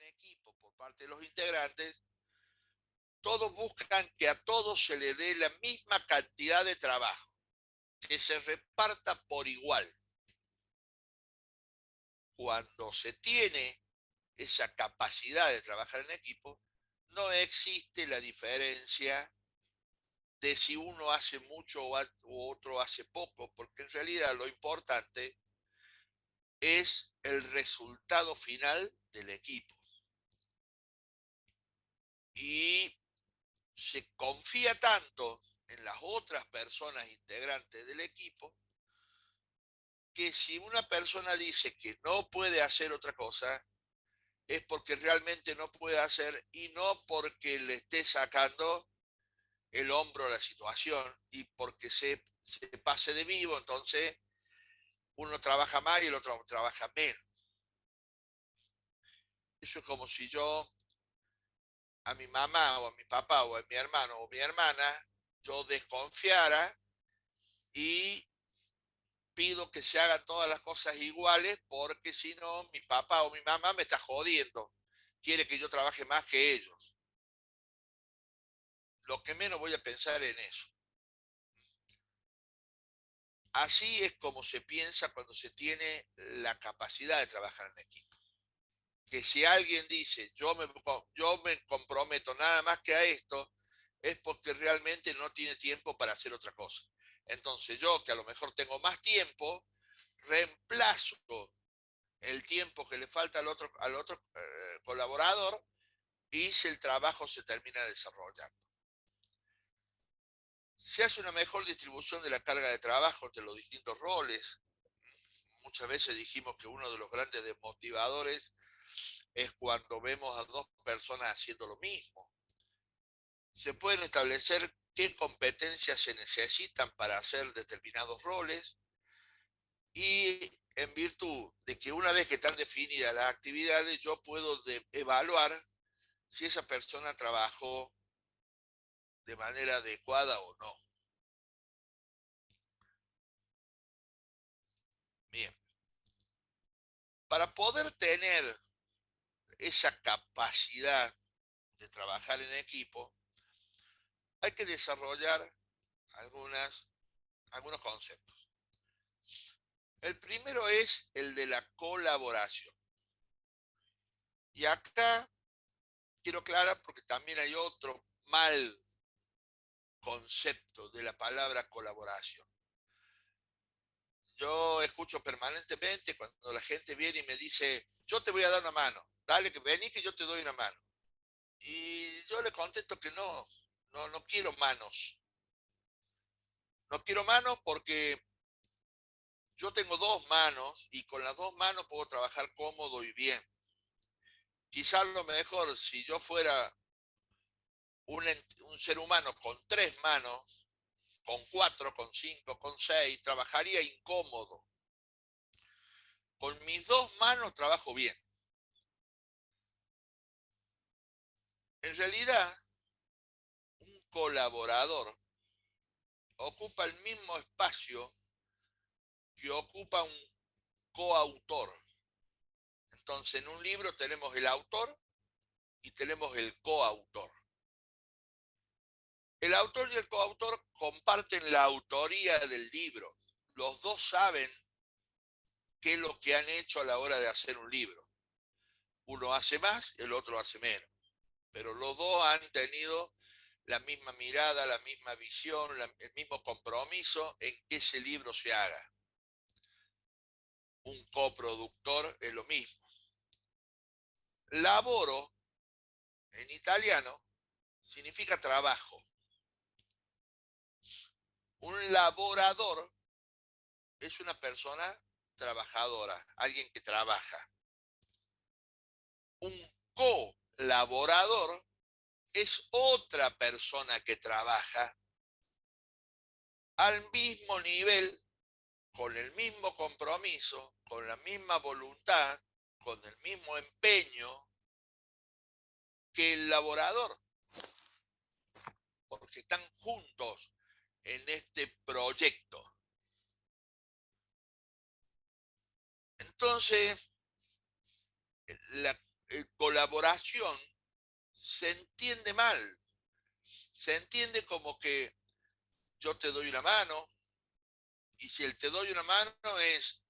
equipo por parte de los integrantes, todos buscan que a todos se le dé la misma cantidad de trabajo, que se reparta por igual. Cuando se tiene esa capacidad de trabajar en equipo, no existe la diferencia de si uno hace mucho o otro hace poco, porque en realidad lo importante es el resultado final del equipo. Y se confía tanto en las otras personas integrantes del equipo que si una persona dice que no puede hacer otra cosa, es porque realmente no puede hacer y no porque le esté sacando el hombro a la situación y porque se pase de vivo, entonces uno trabaja más y el otro trabaja menos. Eso es como si yo a mi mamá o a mi papá o a mi hermano o mi hermana, yo desconfiara y pido que se hagan todas las cosas iguales porque si no, mi papá o mi mamá me está jodiendo. Quiere que yo trabaje más que ellos. Lo que menos voy a pensar en eso. Así es como se piensa cuando se tiene la capacidad de trabajar en equipo. Que si alguien dice, yo me comprometo nada más que a esto, es porque realmente no tiene tiempo para hacer otra cosa. Entonces yo, que a lo mejor tengo más tiempo, reemplazo el tiempo que le falta al otro colaborador y si el trabajo se termina desarrollando. Se hace una mejor distribución de la carga de trabajo entre los distintos roles. Muchas veces dijimos que uno de los grandes desmotivadores es cuando vemos a dos personas haciendo lo mismo. Se pueden establecer qué competencias se necesitan para hacer determinados roles y en virtud de que una vez que están definidas las actividades, yo puedo evaluar si esa persona trabajó de manera adecuada o no. Bien, para poder tener esa capacidad de trabajar en equipo, hay que desarrollar algunos conceptos. El primero es el de la colaboración. Y acá quiero aclarar porque también hay otro mal concepto de la palabra colaboración. Yo escucho permanentemente cuando la gente viene y me dice, yo te voy a dar una mano, dale que vení que yo te doy una mano. Y yo le contesto que no quiero manos. No quiero manos porque yo tengo dos manos y con las dos manos puedo trabajar cómodo y bien. Quizás lo mejor, si yo fuera un ser humano con tres manos, con cuatro, con cinco, con seis, trabajaría incómodo. Con mis dos manos trabajo bien. En realidad, un colaborador ocupa el mismo espacio que ocupa un coautor. Entonces, en un libro tenemos el autor y tenemos el coautor. El autor y el coautor comparten la autoría del libro. Los dos saben qué es lo que han hecho a la hora de hacer un libro. Uno hace más, el otro hace menos. Pero los dos han tenido la misma mirada, la misma visión, el mismo compromiso en que ese libro se haga. Un coproductor es lo mismo. Laboro, en italiano, significa trabajo. Un laborador es una persona trabajadora, alguien que trabaja. Un colaborador es otra persona que trabaja al mismo nivel, con el mismo compromiso, con la misma voluntad, con el mismo empeño que el laborador, porque están juntos en este proyecto. Entonces, colaboración se entiende mal. Se entiende como que yo te doy una mano, y si el te doy una mano es,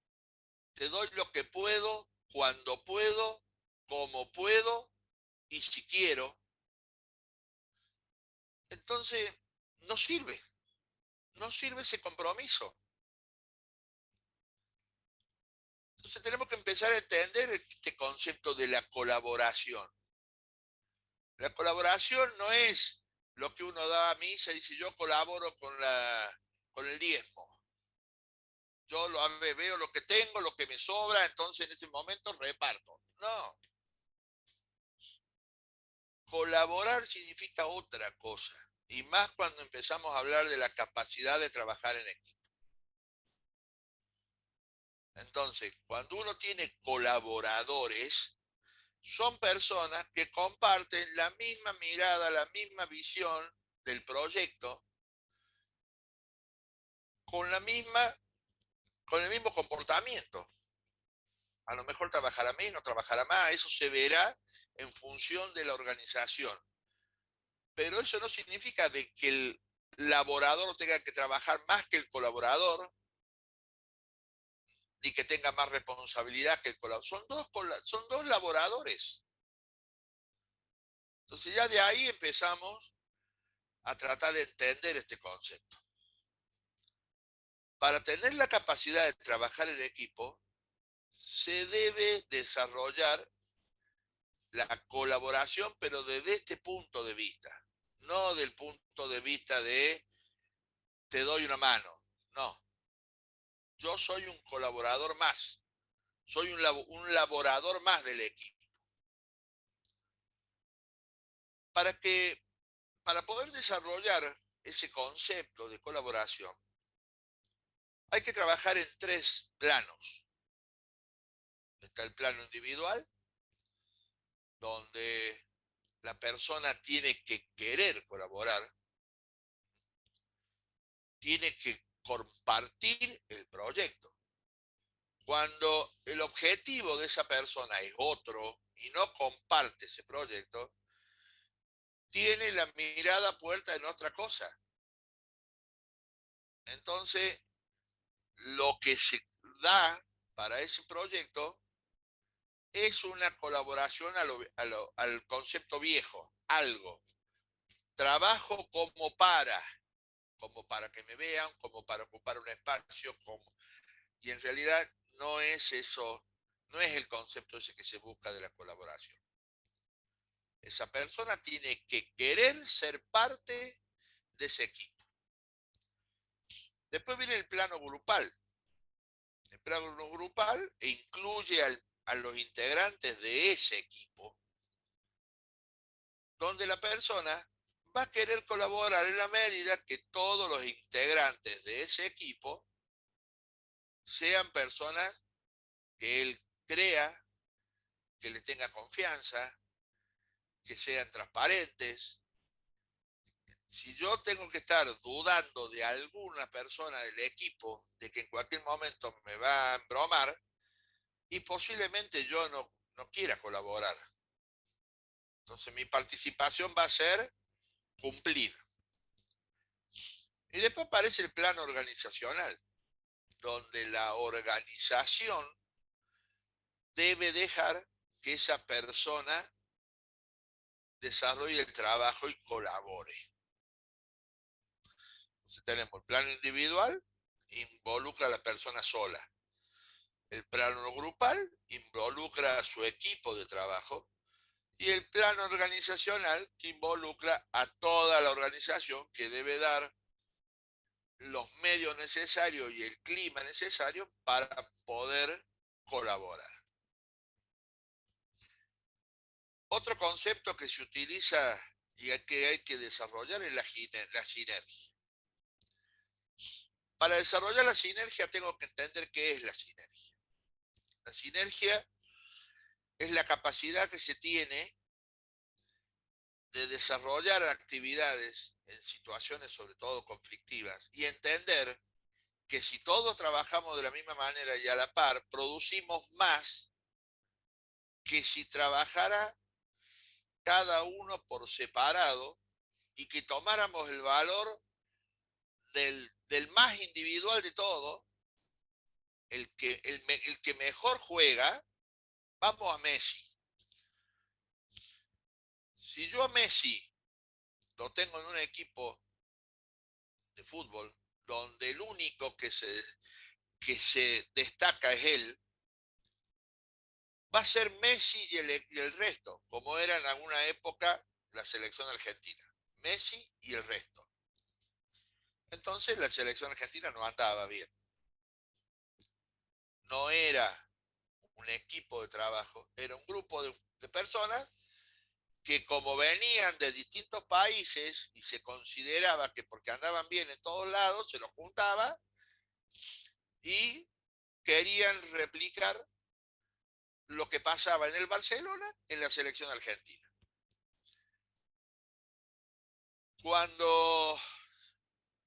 te doy lo que puedo, cuando puedo, como puedo, y si quiero. Entonces, no sirve, no sirve ese compromiso. Entonces tenemos que empezar a entender este concepto de la colaboración. La colaboración no es lo que uno da a misa y dice yo colaboro con el diezmo. Yo veo lo que tengo, lo que me sobra, entonces en ese momento reparto. No. Colaborar significa otra cosa. Y más cuando empezamos a hablar de la capacidad de trabajar en equipo. Entonces, cuando uno tiene colaboradores, son personas que comparten la misma mirada, la misma visión del proyecto, con con el mismo comportamiento. A lo mejor trabajará menos, trabajará más, eso se verá en función de la organización. Pero eso no significa de que el laborador tenga que trabajar más que el colaborador, ni que tenga más responsabilidad que el colaborador. Son dos laboradores. Entonces ya de ahí empezamos a tratar de entender este concepto. Para tener la capacidad de trabajar en equipo, se debe desarrollar la colaboración, pero desde este punto de vista, no del punto de vista de te doy una mano. No, yo soy un colaborador más, soy un laborador más del equipo. Para para poder desarrollar ese concepto de colaboración, hay que trabajar en tres planos. Está el plano individual, donde la persona tiene que querer colaborar, tiene que compartir el proyecto. Cuando el objetivo de esa persona es otro y no comparte ese proyecto, tiene la mirada puesta en otra cosa. Entonces, lo que se da para ese proyecto es una colaboración al concepto viejo, algo. Trabajo como para que me vean, como para ocupar un espacio, y en realidad no es eso, no es el concepto ese que se busca de la colaboración. Esa persona tiene que querer ser parte de ese equipo. Después viene el plano grupal. El plano grupal incluye a los integrantes de ese equipo, donde la persona va a querer colaborar en la medida que todos los integrantes de ese equipo sean personas que él crea, que le tenga confianza, que sean transparentes. Si yo tengo que estar dudando de alguna persona del equipo, de que en cualquier momento me va a embromar, y posiblemente yo no quiera colaborar. Entonces mi participación va a ser cumplir. Y después aparece el plano organizacional, donde la organización debe dejar que esa persona desarrolle el trabajo y colabore. Entonces tenemos el plano individual, involucra a la persona sola. El plano grupal involucra a su equipo de trabajo. Y el plano organizacional que involucra a toda la organización, que debe dar los medios necesarios y el clima necesario para poder colaborar. Otro concepto que se utiliza y que hay que desarrollar es la sinergia. Para desarrollar la sinergia tengo que entender qué es la sinergia. La sinergia es la capacidad que se tiene de desarrollar actividades en situaciones sobre todo conflictivas y entender que si todos trabajamos de la misma manera y a la par, producimos más que si trabajara cada uno por separado y que tomáramos el valor del más individual de todo, el que mejor juega, vamos a Messi. Si yo a Messi lo tengo en un equipo de fútbol donde el único que se destaca es él, va a ser Messi y el resto, como era en alguna época la selección argentina. Messi y el resto. Entonces la selección argentina no andaba bien. No era un equipo de trabajo, era un grupo de personas que como venían de distintos países y se consideraba que porque andaban bien en todos lados, se los juntaba y querían replicar lo que pasaba en el Barcelona en la selección argentina. Cuando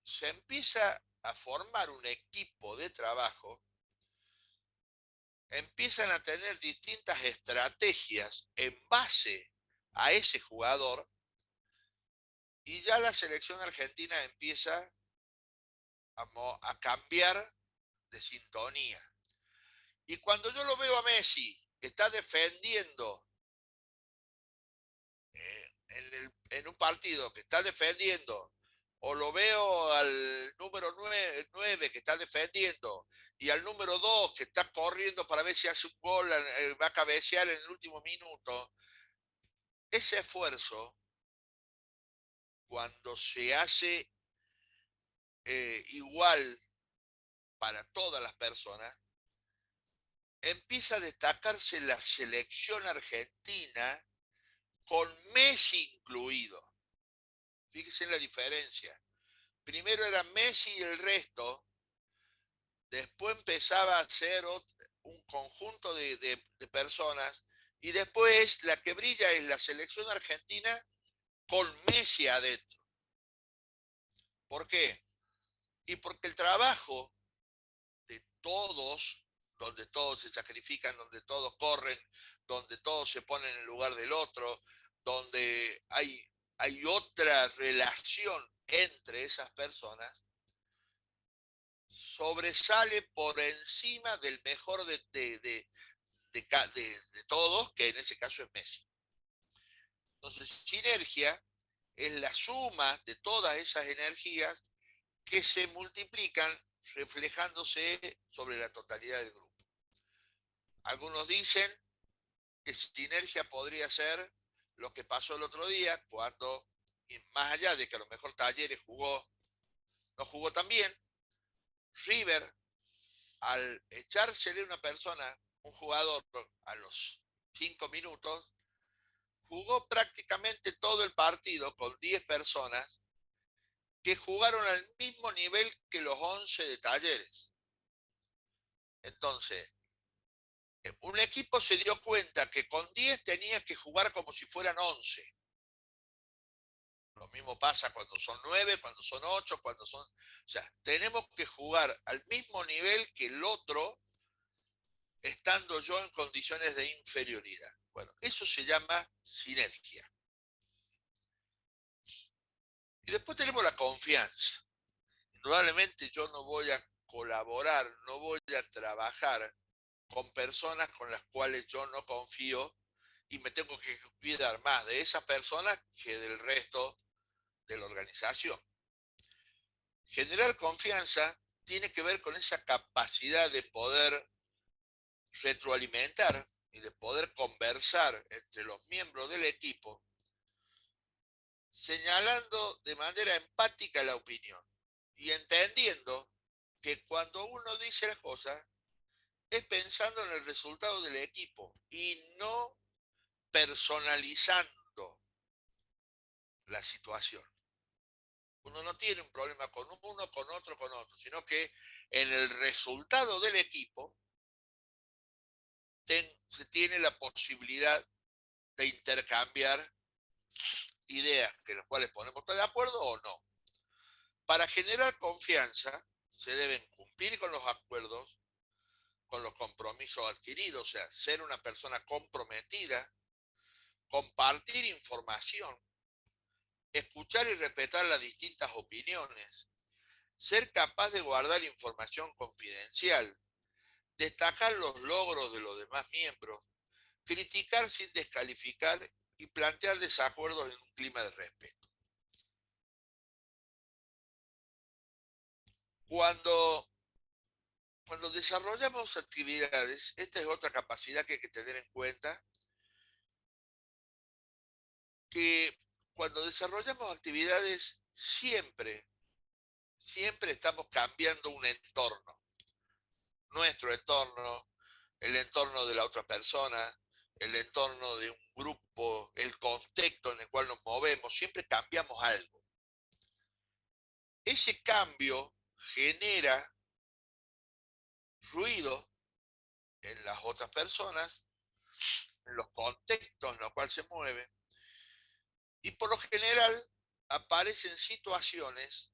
se empieza a formar un equipo de trabajo, empiezan a tener distintas estrategias en base a ese jugador y ya la selección argentina empieza a cambiar de sintonía. Y cuando yo lo veo a Messi, que está defendiendo en un partido, que está defendiendo, o lo veo al número 9 que está defendiendo, y al número 2 que está corriendo para ver si hace un gol, va a cabecear en el último minuto, ese esfuerzo, cuando se hace igual para todas las personas, empieza a destacarse la selección argentina con Messi incluido. Fíjense en la diferencia. Primero era Messi y el resto, después empezaba a ser un conjunto de personas, y después la que brilla es la selección argentina con Messi adentro. ¿Por qué? Y porque el trabajo de todos, donde todos se sacrifican, donde todos corren, donde todos se ponen en el lugar del otro, donde hay otra relación entre esas personas, sobresale por encima del mejor de todos, que en ese caso es Messi. Entonces, sinergia es la suma de todas esas energías que se multiplican reflejándose sobre la totalidad del grupo. Algunos dicen que sinergia podría ser lo que pasó el otro día, cuando, y más allá de que a lo mejor Talleres no jugó tan bien, River, al echársele a una persona, un jugador, a los 5 minutos, jugó prácticamente todo el partido con 10 personas que jugaron al mismo nivel que los 11 de Talleres. Entonces, un equipo se dio cuenta que con 10 tenía que jugar como si fueran 11. Lo mismo pasa cuando son 9, cuando son 8, cuando son... O sea, tenemos que jugar al mismo nivel que el otro, estando yo en condiciones de inferioridad. Bueno, eso se llama sinergia. Y después tenemos la confianza. Indudablemente yo no voy a colaborar, no voy a trabajar con personas con las cuales yo no confío, y me tengo que cuidar más de esas personas que del resto de la organización. Generar confianza tiene que ver con esa capacidad de poder retroalimentar y de poder conversar entre los miembros del equipo, señalando de manera empática la opinión y entendiendo que cuando uno dice las cosas es pensando en el resultado del equipo y no personalizando la situación. Uno no tiene un problema con uno, con otro, sino que en el resultado del equipo se tiene la posibilidad de intercambiar ideas que las cuales podemos estar de acuerdo o no. Para generar confianza se deben cumplir con los acuerdos, con los compromisos adquiridos, o sea, ser una persona comprometida, compartir información, escuchar y respetar las distintas opiniones, ser capaz de guardar información confidencial, destacar los logros de los demás miembros, criticar sin descalificar y plantear desacuerdos en un clima de respeto. Cuando, cuando desarrollamos actividades, esta es otra capacidad que hay que tener en cuenta, que cuando desarrollamos actividades siempre estamos cambiando un entorno, nuestro entorno, el entorno de la otra persona, el entorno de un grupo, el contexto en el cual nos movemos, siempre cambiamos algo. Ese cambio genera ruido en las otras personas, en los contextos en los cuales se mueve, y por lo general aparecen situaciones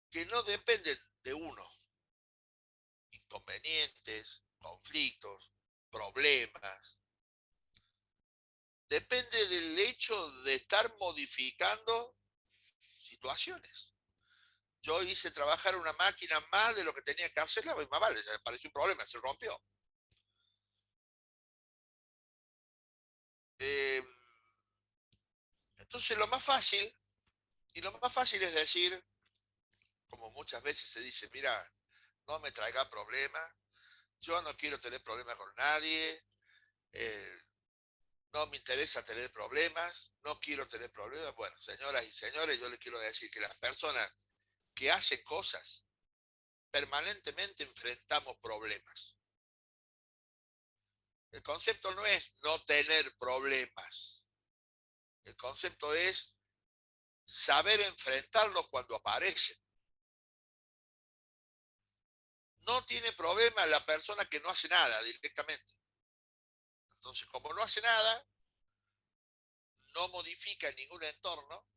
que no dependen de uno, inconvenientes, conflictos, problemas. Depende del hecho de estar modificando situaciones. Yo hice trabajar una máquina más de lo que tenía que hacerla, y más vale, se apareció un problema, se rompió. Eh, entonces lo más fácil es decir, como muchas veces se dice, mira, no me traiga problemas, yo no quiero tener problemas con nadie, eh, no me interesa tener problemas, no quiero tener problemas. Bueno, señoras y señores, yo les quiero decir que las personas que hacen cosas permanentemente enfrentamos problemas. El concepto no es no tener problemas. El concepto es saber enfrentarlos cuando aparecen. No tiene problema la persona que no hace nada directamente. Entonces, como no hace nada, no modifica ningún entorno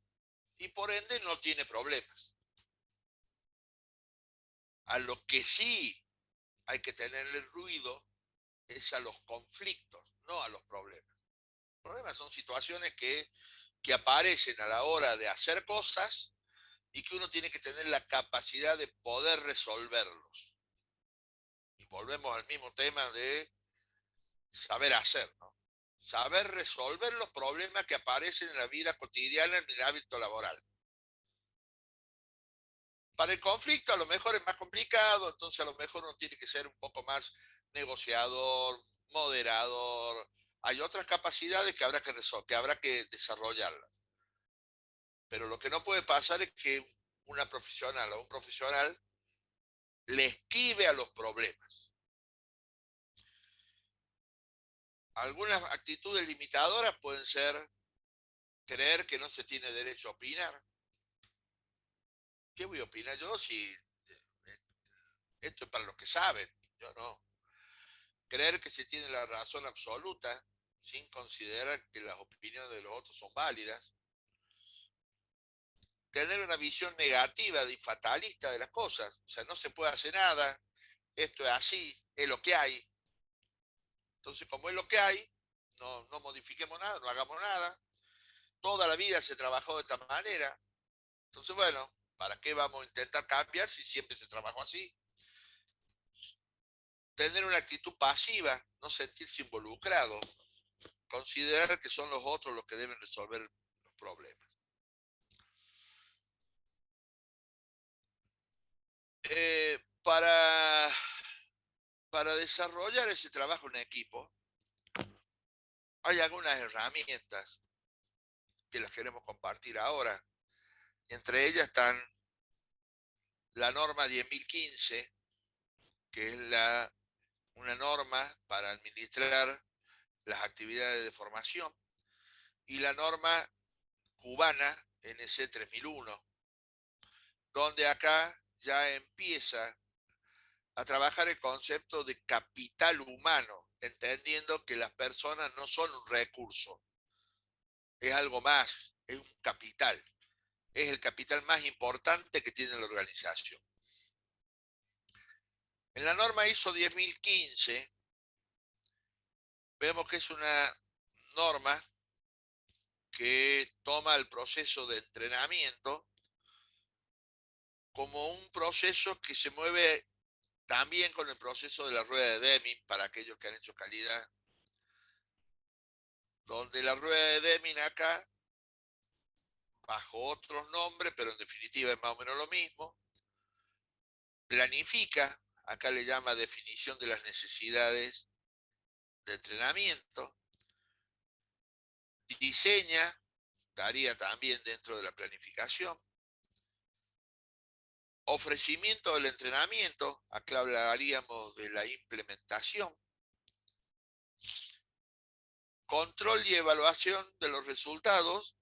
y por ende no tiene problemas. A lo que sí hay que tenerle ruido es a los conflictos, no a los problemas. Los problemas son situaciones que aparecen a la hora de hacer cosas y que uno tiene que tener la capacidad de poder resolverlos. Y volvemos al mismo tema de saber hacer, ¿no? Saber resolver los problemas que aparecen en la vida cotidiana, en el hábito laboral. Para el conflicto a lo mejor es más complicado, entonces a lo mejor uno tiene que ser un poco más negociador, moderador. Hay otras capacidades que habrá que desarrollarlas. Pero lo que no puede pasar es que una profesional o un profesional le esquive a los problemas. Algunas actitudes limitadoras pueden ser creer que no se tiene derecho a opinar. ¿Qué voy a opinar yo si esto es para los que saben? Yo no. Creer que se tiene la razón absoluta sin considerar que las opiniones de los otros son válidas. Tener una visión negativa y fatalista de las cosas. O sea, no se puede hacer nada, esto es así, es lo que hay. Entonces, como es lo que hay, no modifiquemos nada, no hagamos nada. Toda la vida se trabajó de esta manera. Entonces, bueno, ¿para qué vamos a intentar cambiar si siempre se trabajó así? Tener una actitud pasiva, no sentirse involucrado, considerar que son los otros los que deben resolver los problemas. Eh, para, para desarrollar ese trabajo en equipo, hay algunas herramientas que las queremos compartir ahora. Entre ellas están la norma 10.015, que es una norma para administrar las actividades de formación, y la norma cubana NC 3001, donde acá ya empieza a trabajar el concepto de capital humano, entendiendo que las personas no son un recurso, es algo más, es un capital, es el capital más importante que tiene la organización. En la norma ISO 10015 vemos que es una norma que toma el proceso de entrenamiento como un proceso que se mueve también con el proceso de la rueda de Deming, para aquellos que han hecho calidad, donde la rueda de Deming acá, bajo otros nombres, pero en definitiva es más o menos lo mismo, planifica, acá le llama definición de las necesidades de entrenamiento, diseña, estaría también dentro de la planificación, ofrecimiento del entrenamiento, acá hablaríamos de la implementación, control y evaluación de los resultados,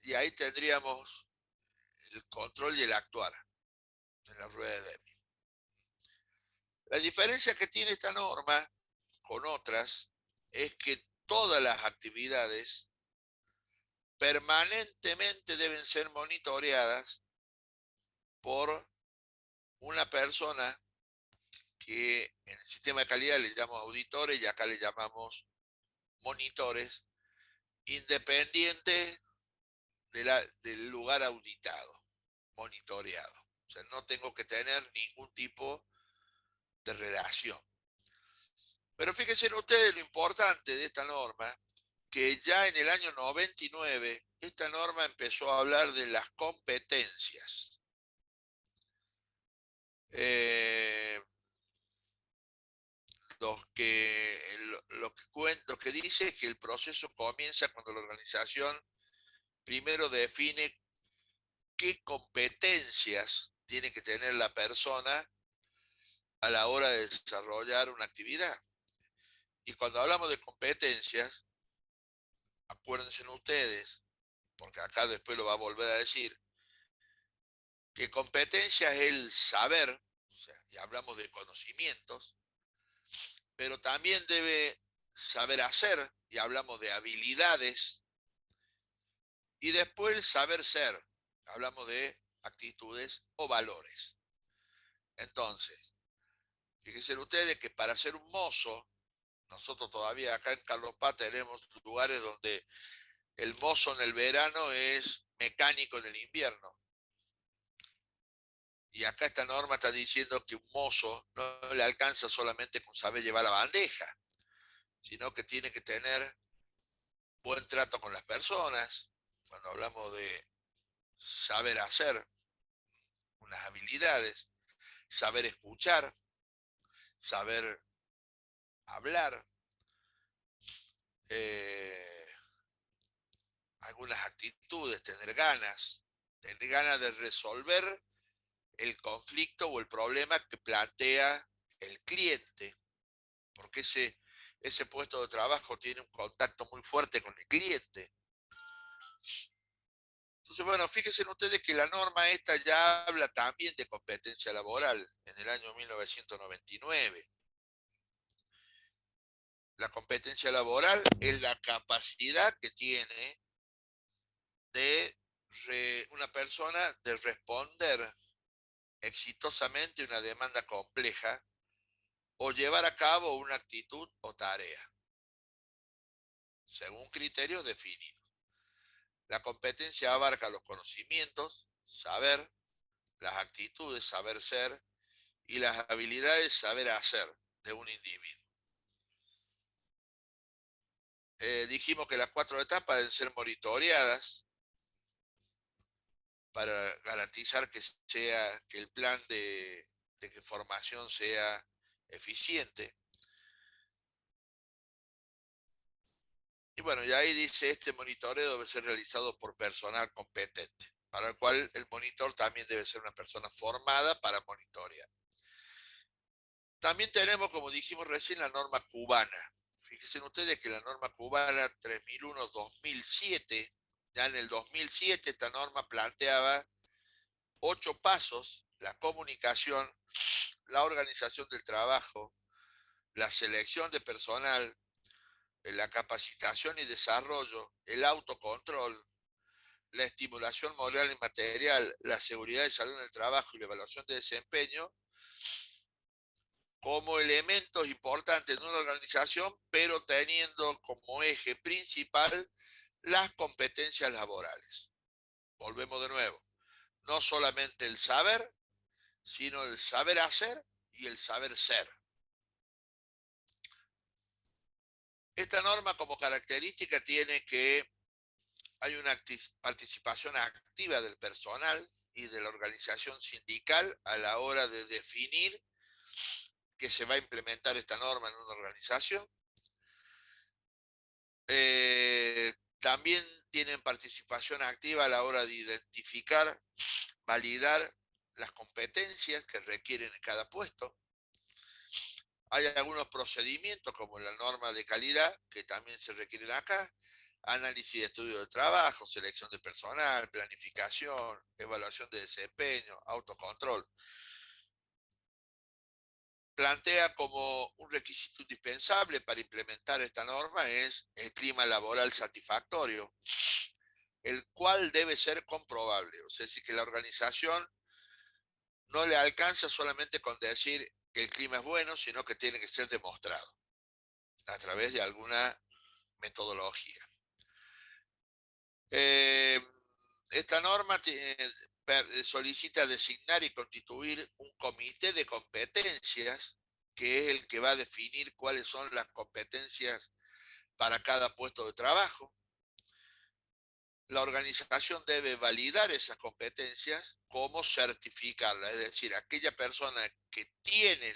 y ahí tendríamos el control y el actuar de la rueda de Deming. La diferencia que tiene esta norma con otras es que todas las actividades permanentemente deben ser monitoreadas por una persona que en el sistema de calidad le llamamos auditores y acá le llamamos monitores, independiente del lugar auditado, monitoreado. O sea, no tengo que tener ningún tipo de relación. Pero fíjense ustedes lo importante de esta norma, que ya en el año 99, esta norma empezó a hablar de las competencias. Lo que dice es que el proceso comienza cuando la organización primero define qué competencias tiene que tener la persona a la hora de desarrollar una actividad. Y cuando hablamos de competencias, acuérdense ustedes, porque acá después lo va a volver a decir, que competencia es el saber, o sea, y hablamos de conocimientos, pero también debe saber hacer, y hablamos de habilidades, y después el saber ser, hablamos de actitudes o valores. Entonces, fíjense ustedes que para ser un mozo, nosotros todavía acá en Carlos Paz tenemos lugares donde el mozo en el verano es mecánico en el invierno. Y acá esta norma está diciendo que un mozo no le alcanza solamente con saber llevar la bandeja, sino que tiene que tener buen trato con las personas. Cuando hablamos de saber hacer, unas habilidades, saber escuchar, saber hablar, eh, algunas actitudes, tener ganas de resolver el conflicto o el problema que plantea el cliente, porque ese puesto de trabajo tiene un contacto muy fuerte con el cliente. Entonces, bueno, fíjense ustedes que la norma esta ya habla también de competencia laboral en el año 1999. La competencia laboral es la capacidad que tiene una persona de responder exitosamente una demanda compleja o llevar a cabo una actitud o tarea, según criterios definidos. La competencia abarca los conocimientos, saber, las actitudes, saber ser, y las habilidades, saber hacer de un individuo. Dijimos que las 4 etapas deben ser monitoreadas para garantizar que el plan de formación sea eficiente. Y bueno, y ahí dice, este monitoreo debe ser realizado por personal competente, para el cual el monitor también debe ser una persona formada para monitorear. También tenemos, como dijimos recién, la norma cubana. Fíjense ustedes que la norma cubana 3001-2007, ya en el 2007 esta norma planteaba 8 pasos: la comunicación, la organización del trabajo, la selección de personal, la capacitación y desarrollo, el autocontrol, la estimulación moral y material, la seguridad y salud en el trabajo y la evaluación de desempeño, como elementos importantes de una organización, pero teniendo como eje principal las competencias laborales. Volvemos de nuevo. No solamente el saber, sino el saber hacer y el saber ser. Esta norma como característica tiene que hay una participación activa del personal y de la organización sindical a la hora de definir que se va a implementar esta norma en una organización. También tienen participación activa a la hora de identificar, validar las competencias que requieren en cada puesto. Hay algunos procedimientos como la norma de calidad que también se requieren acá, análisis de estudio de trabajo, selección de personal, planificación, evaluación de desempeño, autocontrol. Plantea como un requisito indispensable para implementar esta norma es el clima laboral satisfactorio, el cual debe ser comprobable. O sea, es decir, que la organización no le alcanza solamente con decir que el clima es bueno, sino que tiene que ser demostrado a través de alguna metodología. Esta norma solicita designar y constituir un comité de competencias, que es el que va a definir cuáles son las competencias para cada puesto de trabajo. La organización debe validar esas competencias como certificarlas, es decir, aquella persona que tiene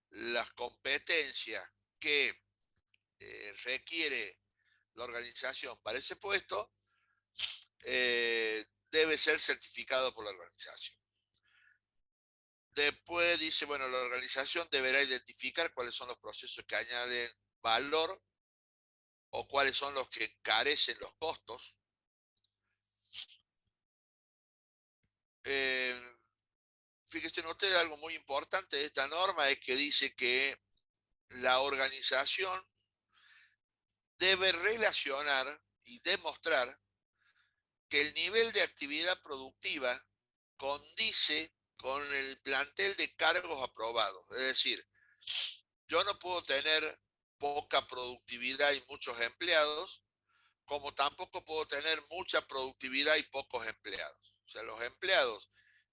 las competencias que requiere la organización para ese puesto, debe ser certificado por la organización. Después dice, bueno, la organización deberá identificar cuáles son los procesos que añaden valor o cuáles son los que encarecen los costos. Fíjense ustedes, algo muy importante de esta norma es que dice que la organización debe relacionar y demostrar que el nivel de actividad productiva condice con el plantel de cargos aprobados. Es decir, yo no puedo tener poca productividad y muchos empleados, como tampoco puedo tener mucha productividad y pocos empleados. O sea, los empleados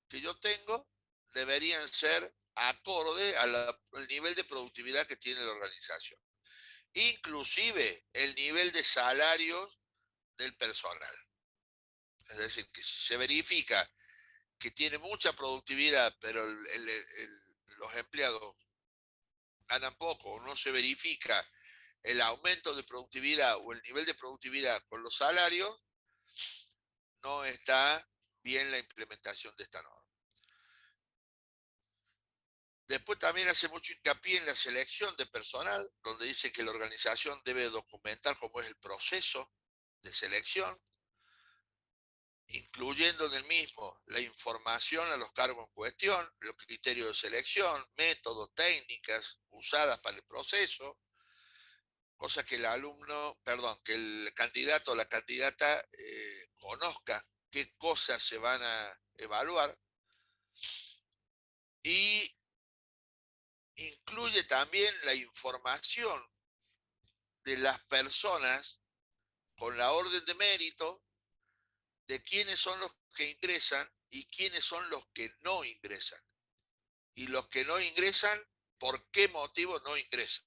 que yo tengo deberían ser acorde al nivel de productividad que tiene la organización. Inclusive el nivel de salarios del personal. Es decir, que si se verifica que tiene mucha productividad, pero los empleados ganan poco, no se verifica el aumento de productividad o el nivel de productividad con los salarios, no está bien la implementación de esta norma. Después también hace mucho hincapié en la selección de personal, donde dice que la organización debe documentar cómo es el proceso de selección, incluyendo en el mismo la información a los cargos en cuestión, los criterios de selección, métodos, técnicas usadas para el proceso, cosa que el alumno, perdón, que el candidato o la candidata conozca qué cosas se van a evaluar, y incluye también la información de las personas con la orden de mérito de quiénes son los que ingresan y quiénes son los que no ingresan. Y los que no ingresan, ¿por qué motivo no ingresan?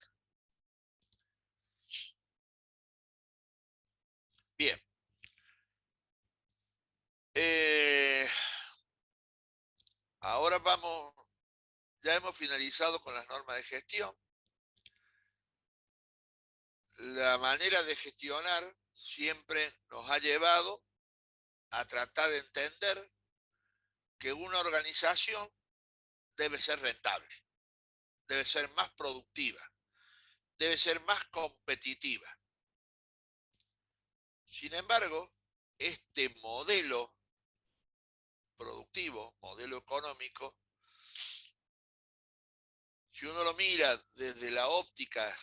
Bien. Ahora vamos, ya hemos finalizado con las normas de gestión. La manera de gestionar siempre nos ha llevado a tratar de entender que una organización debe ser rentable, debe ser más productiva, debe ser más competitiva. Sin embargo, este modelo productivo, modelo económico, si uno lo mira desde la óptica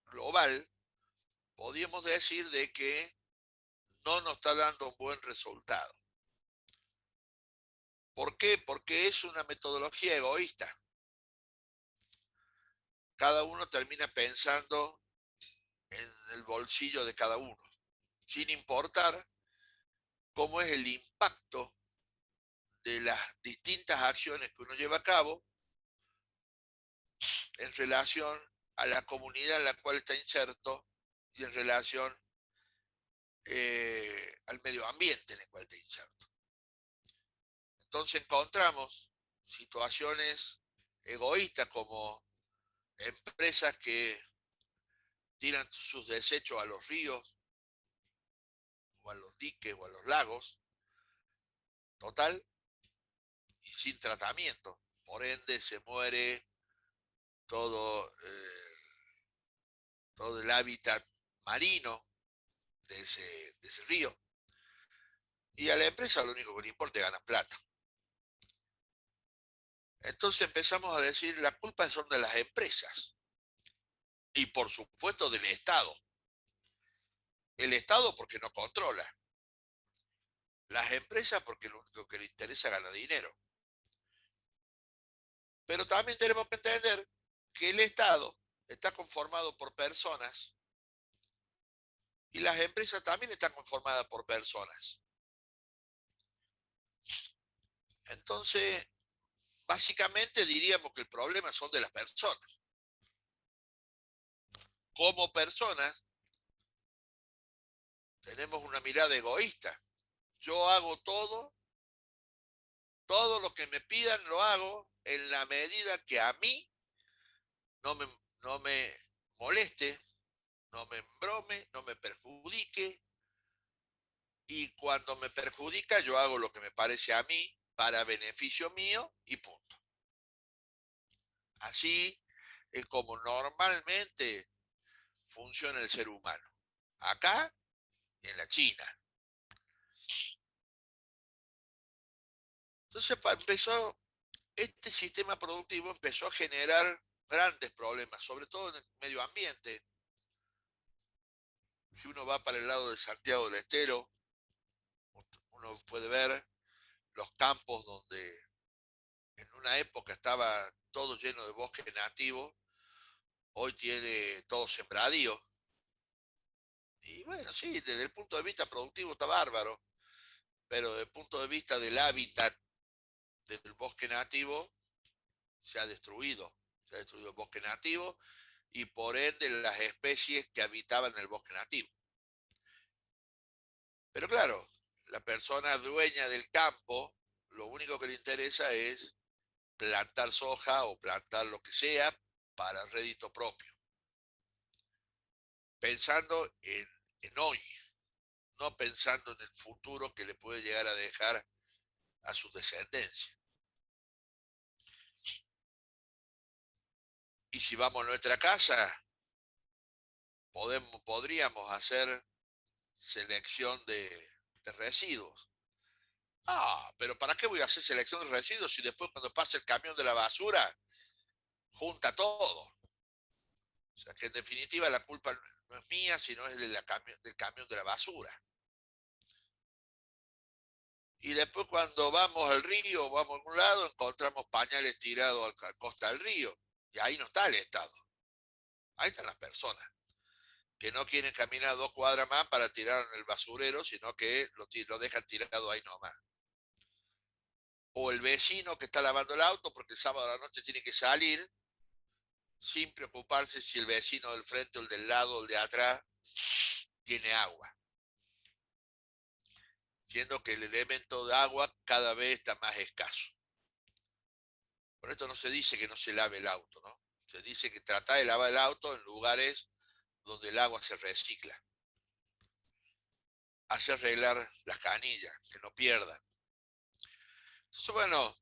global, podríamos decir de que no nos está dando un buen resultado. ¿Por qué? Porque es una metodología egoísta. cada uno termina pensando en el bolsillo de cada uno, sin importar cómo es el impacto de las distintas acciones que uno lleva a cabo en relación a la comunidad en la cual está inserto y en relación al medio ambiente en el cual está inserto. Entonces encontramos situaciones egoístas como empresas que tiran sus desechos a los ríos o a los diques o a los lagos, total, y sin tratamiento. Por ende se muere todo, todo el hábitat marino de ese río. Y a la empresa lo único que le importa es ganar plata. Entonces empezamos a decir, la culpa son de las empresas. Y por supuesto del Estado. El Estado porque no controla. Las empresas porque lo único que le interesa es ganar dinero. Pero también tenemos que entender que el Estado está conformado por personas y las empresas también están conformadas por personas. Entonces, básicamente diríamos que el problema son de las personas. Como personas, tenemos una mirada egoísta. Yo hago todo lo que me pidan lo hago en la medida que a mí no me, no me moleste, no me embrome, no me perjudique. Y cuando me perjudica, yo hago lo que me parece a mí para beneficio mío y punto. Así es como normalmente funciona el ser humano. Acá y en la China. Entonces empezó, este sistema productivo empezó a generar grandes problemas, sobre todo en el medio ambiente. Si uno va para el lado de Santiago del Estero, uno puede ver los campos donde en una época estaba todo lleno de bosque nativo, hoy tiene todo sembradío. Y bueno, sí, desde el punto de vista productivo está bárbaro, pero desde el punto de vista del hábitat del bosque nativo se ha destruido el bosque nativo y por ende las especies que habitaban en el bosque nativo. Pero claro, la persona dueña del campo, lo único que le interesa es plantar soja o plantar lo que sea para rédito propio, pensando en hoy, no pensando en el futuro que le puede llegar a dejar a su descendencia. Y si vamos a nuestra casa, podríamos hacer selección de residuos. Ah, pero ¿para qué voy a hacer selección de residuos si después cuando pase el camión de la basura junta todo? O sea que en definitiva la culpa no es mía, sino es del camión de la basura. Y después cuando vamos al río, vamos a algún lado, encontramos pañales tirados a la costa del río. Y ahí no está el Estado. Ahí están las personas que no quieren caminar 2 cuadras más para tirar en el basurero, sino que lo dejan tirado ahí nomás. O el vecino que está lavando el auto porque el sábado a la noche tiene que salir sin preocuparse si el vecino del frente o el del lado o el de atrás tiene agua. Siendo que el elemento de agua cada vez está más escaso. Por esto no se dice que no se lave el auto, ¿no? Se dice que trata de lavar el auto en lugares donde el agua se recicla. Hace arreglar las canillas, que no pierdan. Entonces, bueno,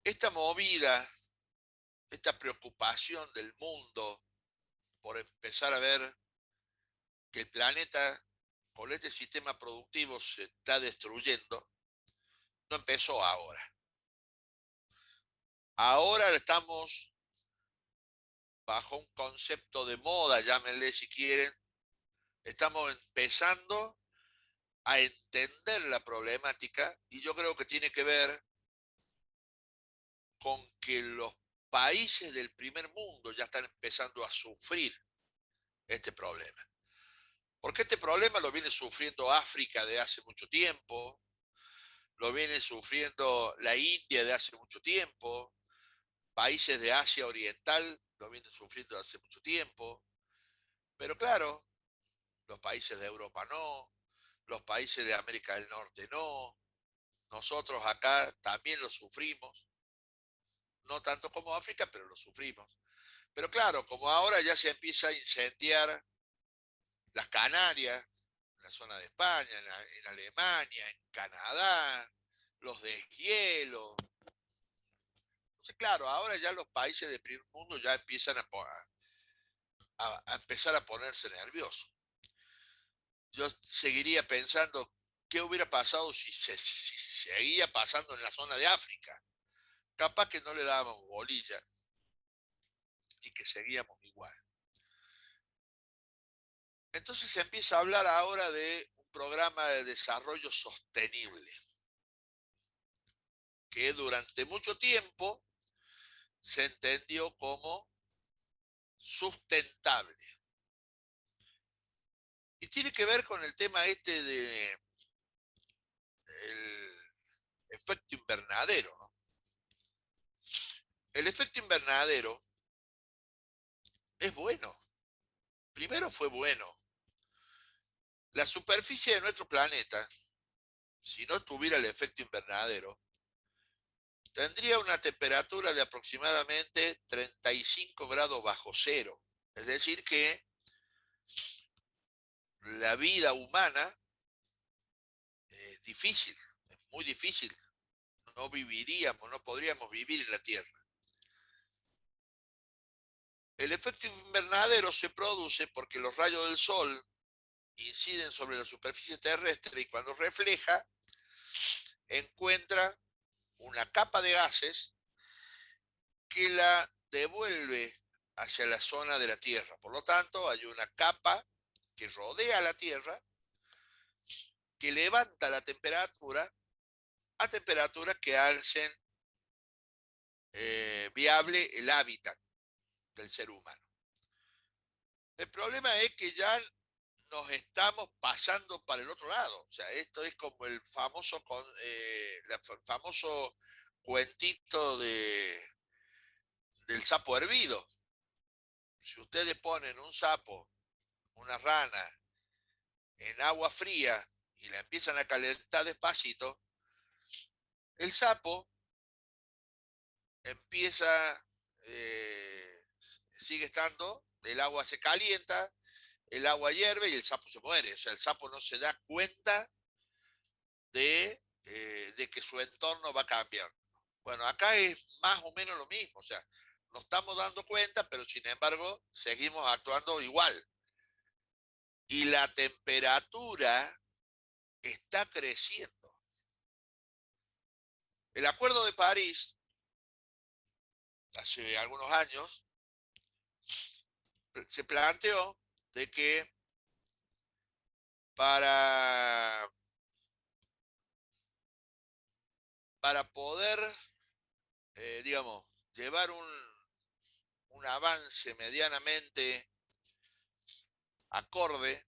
esta movida, esta preocupación del mundo por empezar a ver que el planeta con este sistema productivo se está destruyendo, no empezó ahora. Ahora estamos bajo un concepto de moda, llámenle si quieren, estamos empezando a entender la problemática y yo creo que tiene que ver con que los países del primer mundo ya están empezando a sufrir este problema. Porque este problema lo viene sufriendo África de hace mucho tiempo, lo viene sufriendo la India de hace mucho tiempo, países de Asia Oriental lo vienen sufriendo de hace mucho tiempo, pero claro, los países de Europa no, los países de América del Norte no, nosotros acá también lo sufrimos, no tanto como África, pero lo sufrimos. Pero claro, como ahora ya se empieza a incendiar las Canarias, en la zona de España, en Alemania, en Canadá, los deshielos. Entonces, claro, ahora ya los países del primer mundo ya empiezan a empezar a ponerse nerviosos. Yo seguiría pensando qué hubiera pasado si seguía pasando en la zona de África. Capaz que no le dábamos bolilla y que seguíamos igual. Entonces se empieza a hablar ahora de un programa de desarrollo sostenible, que durante mucho tiempo se entendió como sustentable. Y tiene que ver con el tema este de el efecto invernadero, ¿no? El efecto invernadero es bueno. Primero fue bueno. La superficie de nuestro planeta, si no tuviera el efecto invernadero, tendría una temperatura de aproximadamente 35 grados bajo cero. Es decir que la vida humana es difícil, es muy difícil. No viviríamos, no podríamos vivir en la Tierra. El efecto invernadero se produce porque los rayos del Sol inciden sobre la superficie terrestre y cuando refleja encuentra una capa de gases que la devuelve hacia la zona de la Tierra. Por lo tanto, hay una capa que rodea la Tierra que levanta la temperatura a temperaturas que hacen viable el hábitat del ser humano. El problema es que ya nos estamos pasando para el otro lado. O sea, esto es como el famoso cuentito del sapo hervido. Si ustedes ponen un sapo, una rana, en agua fría y la empiezan a calentar despacito, el sapo empieza, sigue estando, el agua se calienta, el agua hierve y el sapo se muere. O sea, el sapo no se da cuenta de que su entorno va a cambiar. Bueno, acá es más o menos lo mismo. O sea, nos estamos dando cuenta, pero sin embargo seguimos actuando igual. Y la temperatura está creciendo. El Acuerdo de París, hace algunos años, se planteó de que para, para poder, digamos, llevar un avance medianamente acorde,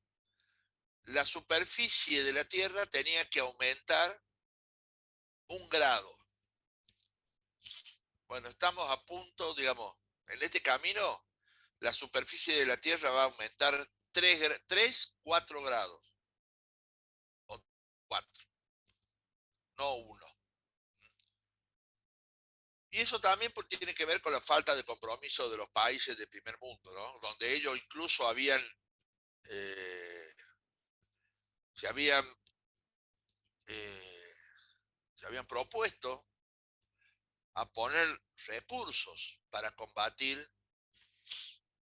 la superficie de la Tierra tenía que aumentar 1 grado. Bueno, estamos a punto, digamos, en este camino, la superficie de la Tierra va a aumentar 4 grados. O 4, no 1. Y eso también tiene que ver con la falta de compromiso de los países del primer mundo, ¿no? Donde ellos incluso eh, se habían, eh, se habían propuesto a poner recursos para combatir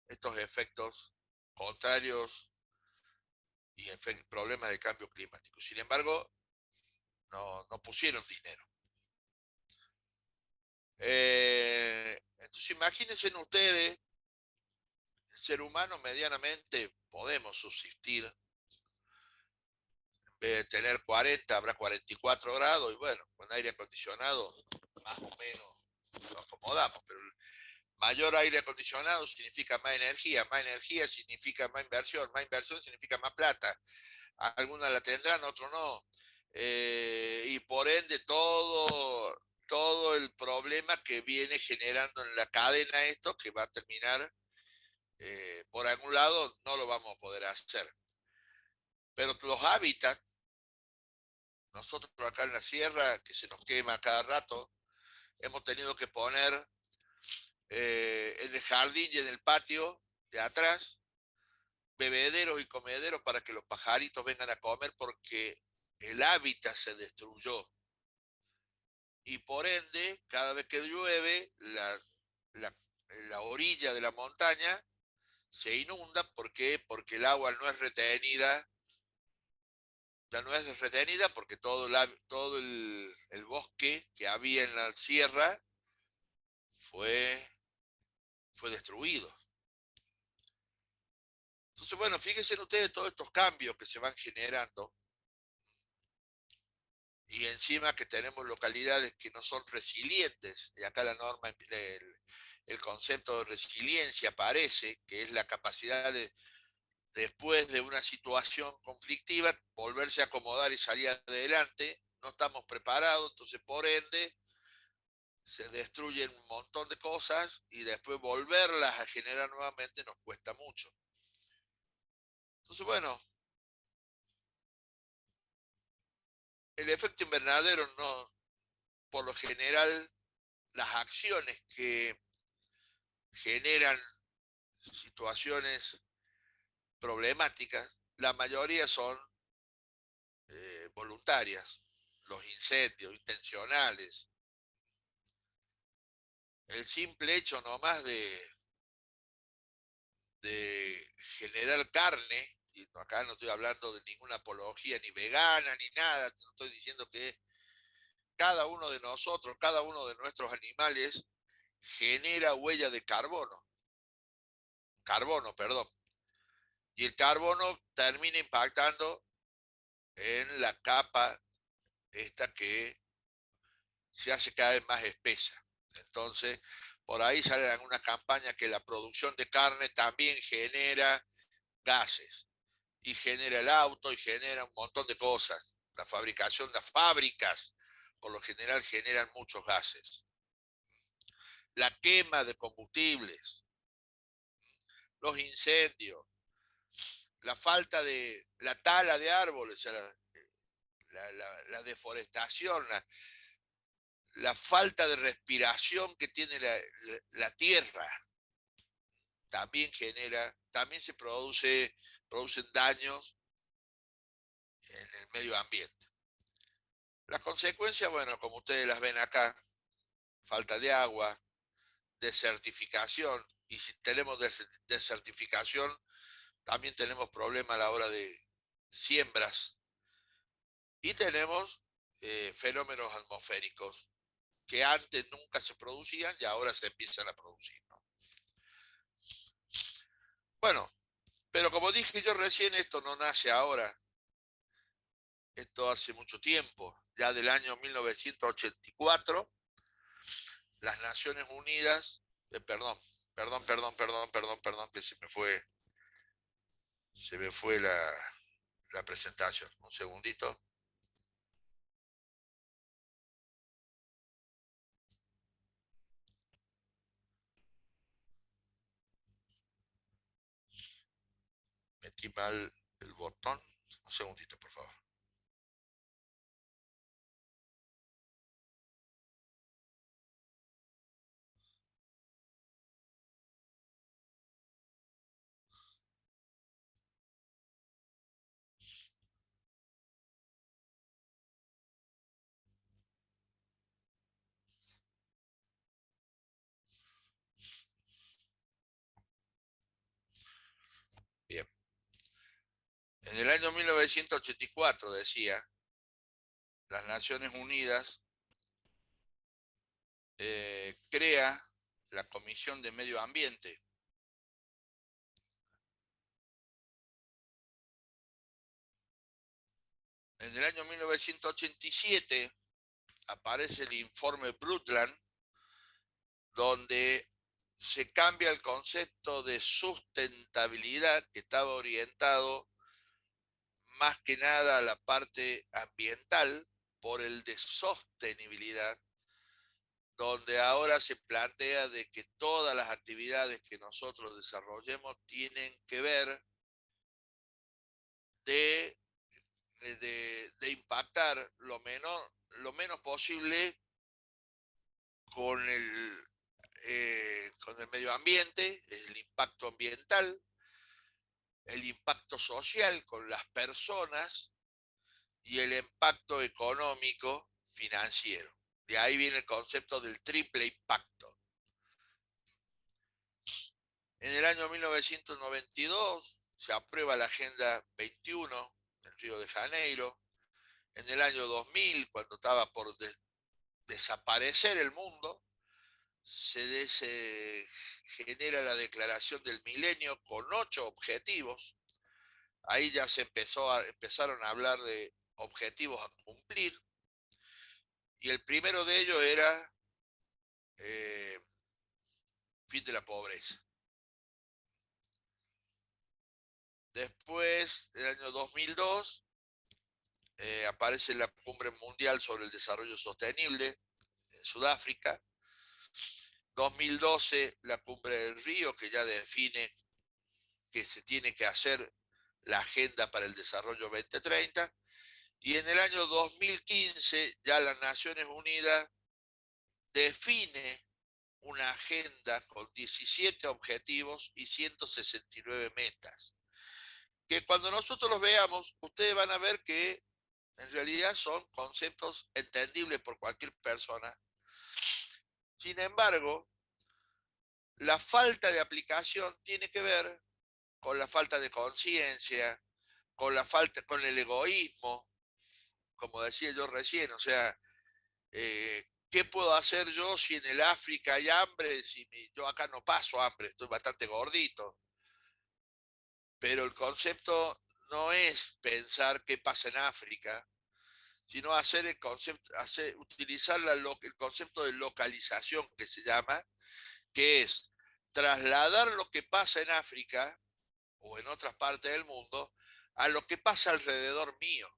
estos efectos contrarios y problemas de cambio climático. Sin embargo, no pusieron dinero. Entonces imagínense ustedes, el ser humano medianamente podemos subsistir, en vez de tener 40, habrá 44 grados, y bueno, con aire acondicionado más o menos lo acomodamos, pero Mayor aire acondicionado significa más energía significa más inversión significa más plata. Algunas la tendrán, otros no. Y por ende todo el problema que viene generando en la cadena esto, que va a terminar por algún lado, no lo vamos a poder hacer. Pero los hábitats, nosotros acá en la sierra, que se nos quema cada rato, hemos tenido que poner en el jardín y en el patio de atrás bebederos y comederos para que los pajaritos vengan a comer porque el hábitat se destruyó. Y por ende, cada vez que llueve, la, la orilla de la montaña se inunda. ¿Por qué? Porque el agua no es retenida, ya no es retenida porque todo el bosque que había en la sierra fue, fue destruido. Entonces, bueno, fíjense ustedes todos estos cambios que se van generando y encima que tenemos localidades que no son resilientes, y acá la norma, el concepto de resiliencia aparece, que es la capacidad de, después de una situación conflictiva, volverse a acomodar y salir adelante. No estamos preparados, entonces por ende se destruyen un montón de cosas y después volverlas a generar nuevamente nos cuesta mucho. Entonces, bueno, el efecto invernadero no, por lo general, las acciones que generan situaciones problemáticas, la mayoría son voluntarias, los incendios intencionales, el simple hecho nomás de generar carne, y acá no estoy hablando de ninguna apología ni vegana ni nada, no estoy diciendo que cada uno de nosotros, cada uno de nuestros animales genera huella de carbono, y el carbono termina impactando en la capa esta que se hace cada vez más espesa. Entonces, por ahí salen algunas campañas que la producción de carne también genera gases, y genera el auto, y genera un montón de cosas. La fabricación de fábricas, por lo general, generan muchos gases. La quema de combustibles, los incendios, la falta de la tala de árboles, la deforestación, la falta de respiración que tiene la tierra, también se producen daños en el medio ambiente. Las consecuencias, bueno, como ustedes las ven acá, falta de agua, desertificación, y si tenemos desertificación, también tenemos problemas a la hora de siembras, y tenemos fenómenos atmosféricos que antes nunca se producían y ahora se empiezan a producir, ¿no? Bueno, pero como dije yo recién, esto no nace ahora, esto hace mucho tiempo, ya del año 1984, las Naciones Unidas, perdón, que se me fue la presentación, un segundito. Metí mal el botón, un segundito, por favor. Bien. En el año 1984, decía, las Naciones Unidas crea la Comisión de Medio Ambiente. En el año 1987 aparece el informe Brundtland, donde se cambia el concepto de sustentabilidad, que estaba orientado más que nada a la parte ambiental, por el de sostenibilidad, donde ahora se plantea de que todas las actividades que nosotros desarrollemos tienen que ver de, de impactar lo menos posible con con el medio ambiente, el impacto ambiental, el impacto social con las personas y el impacto económico financiero. De ahí viene el concepto del triple impacto. En el año 1992 se aprueba la Agenda 21 en Río de Janeiro. En el año 2000, cuando estaba por desaparecer el mundo, se genera la Declaración del Milenio con 8 objetivos. Ahí ya empezaron a hablar de objetivos a cumplir. Y el primero de ellos era eh, fin de la pobreza. Después, en el año 2002, aparece la Cumbre Mundial sobre el Desarrollo Sostenible en Sudáfrica. 2012, la Cumbre del Río, que ya define que se tiene que hacer la Agenda para el Desarrollo 2030. Y en el año 2015, ya las Naciones Unidas define una agenda con 17 objetivos y 169 metas, que cuando nosotros los veamos, ustedes van a ver que en realidad son conceptos entendibles por cualquier persona. Sin embargo, la falta de aplicación tiene que ver con la falta de conciencia, con el egoísmo, como decía yo recién, o sea, ¿qué puedo hacer yo si en el África hay hambre? Si yo acá no paso hambre, estoy bastante gordito. Pero el concepto no es pensar qué pasa en África, sino hacer el concepto, utilizar el concepto de localización que se llama, que es trasladar lo que pasa en África o en otras partes del mundo a lo que pasa alrededor mío.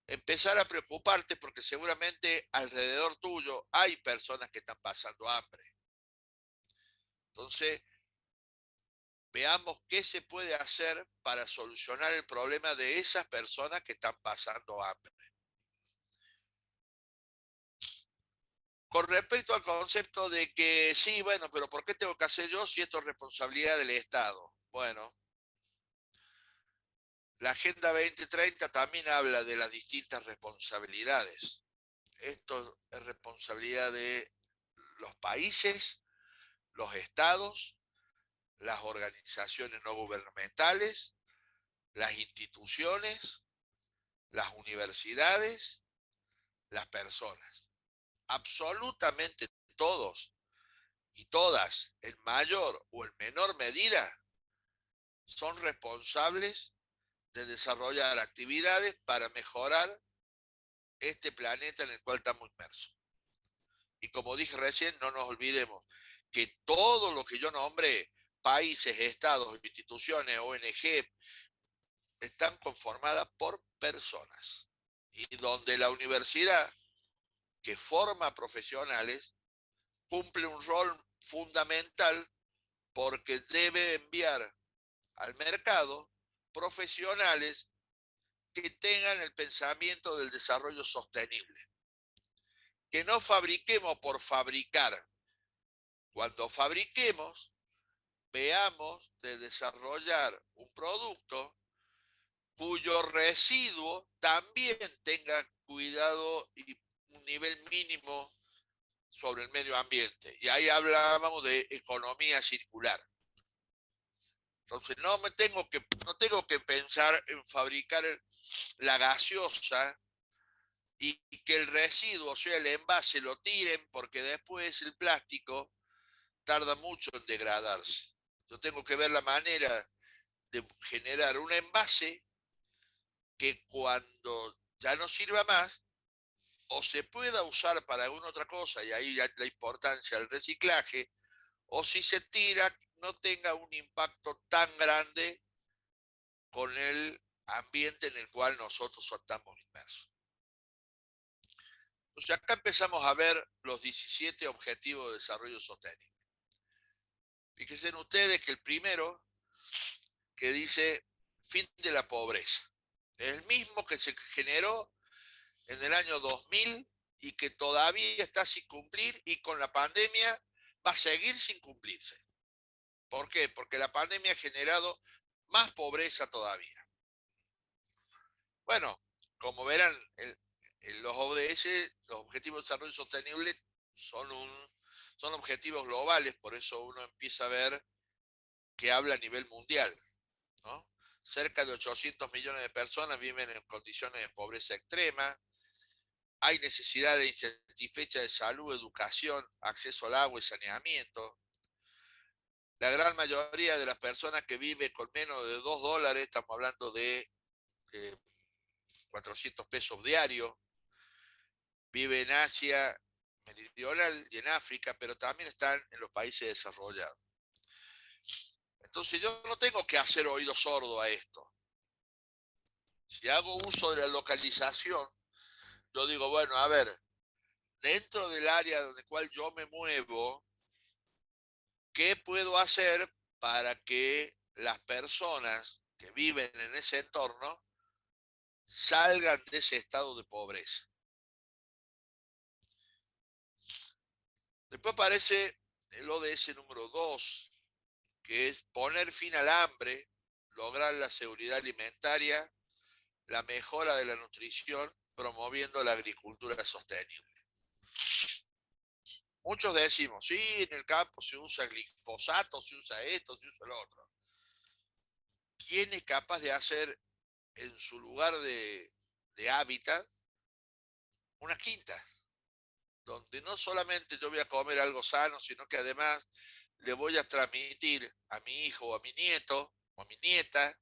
Empezar a preocuparte porque seguramente alrededor tuyo hay personas que están pasando hambre. Entonces, veamos qué se puede hacer para solucionar el problema de esas personas que están pasando hambre. Con respecto al concepto de que sí, bueno, pero ¿por qué tengo que hacer yo si esto es responsabilidad del Estado? Bueno, la Agenda 2030 también habla de las distintas responsabilidades. Esto es responsabilidad de los países, los estados, las organizaciones no gubernamentales, las instituciones, las universidades, las personas. Absolutamente todos y todas, en mayor o en menor medida, son responsables de desarrollar actividades para mejorar este planeta en el cual estamos inmersos. Y como dije recién, no nos olvidemos que todo lo que yo nombré, países, estados, instituciones, ONG, están conformadas por personas. Y donde la universidad, que forma profesionales, cumple un rol fundamental porque debe enviar al mercado profesionales que tengan el pensamiento del desarrollo sostenible. Que no fabriquemos por fabricar. Cuando fabriquemos, veamos de desarrollar un producto cuyo residuo también tenga cuidado y un nivel mínimo sobre el medio ambiente. Y ahí hablábamos de economía circular. Entonces no tengo que pensar en fabricar la gaseosa y que el residuo, o sea, el envase, lo tiren porque después el plástico tarda mucho en degradarse. Yo tengo que ver la manera de generar un envase que cuando ya no sirva más, o se pueda usar para alguna otra cosa, y ahí la importancia del reciclaje, o si se tira, no tenga un impacto tan grande con el ambiente en el cual nosotros estamos inmersos. Entonces acá empezamos a ver los 17 objetivos de desarrollo sostenible. Fíjense ustedes que el primero, que dice fin de la pobreza, es el mismo que se generó en el año 2000 y que todavía está sin cumplir, y con la pandemia va a seguir sin cumplirse. ¿Por qué? Porque la pandemia ha generado más pobreza todavía. Bueno, como verán, los ODS, los Objetivos de Desarrollo Sostenible, son objetivos globales, por eso uno empieza a ver que habla a nivel mundial, ¿no? Cerca de 800 millones de personas viven en condiciones de pobreza extrema. Hay necesidades insatisfechas de salud, educación, acceso al agua y saneamiento. La gran mayoría de las personas que viven con menos de $2, estamos hablando de 400 pesos diarios, vive en Asia meridional y en África, pero también están en los países desarrollados. Entonces yo no tengo que hacer oído sordo a esto. Si hago uso de la localización, yo digo, bueno, a ver, dentro del área donde cual yo me muevo, ¿qué puedo hacer para que las personas que viven en ese entorno salgan de ese estado de pobreza? Después aparece el ODS número 2, que es poner fin al hambre, lograr la seguridad alimentaria, la mejora de la nutrición, promoviendo la agricultura sostenible. Muchos decimos, sí, en el campo se usa glifosato, se usa esto, se usa lo otro. ¿Quién es capaz de hacer en su lugar de hábitat una quinta? Donde no solamente yo voy a comer algo sano, sino que además le voy a transmitir a mi hijo o a mi nieto o a mi nieta,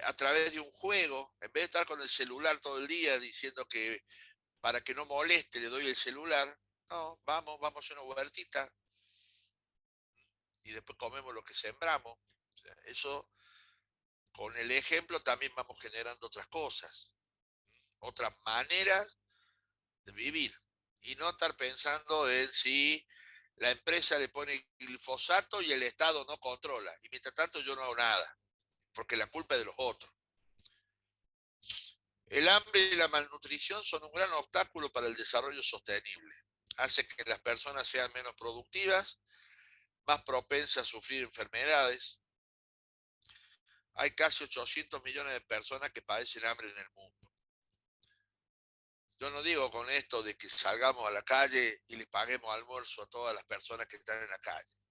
a través de un juego, en vez de estar con el celular todo el día diciendo que para que no moleste le doy el celular. No, vamos a una huertita y después comemos lo que sembramos. O sea, eso, con el ejemplo también vamos generando otras cosas, otras maneras de vivir, y no estar pensando en si la empresa le pone glifosato y el Estado no controla, y mientras tanto yo no hago nada, porque la culpa es de los otros. El hambre y la malnutrición son un gran obstáculo para el desarrollo sostenible. Hace que las personas sean menos productivas, más propensas a sufrir enfermedades. Hay casi 800 millones de personas que padecen hambre en el mundo. Yo no digo con esto de que salgamos a la calle y les paguemos almuerzo a todas las personas que están en la calle.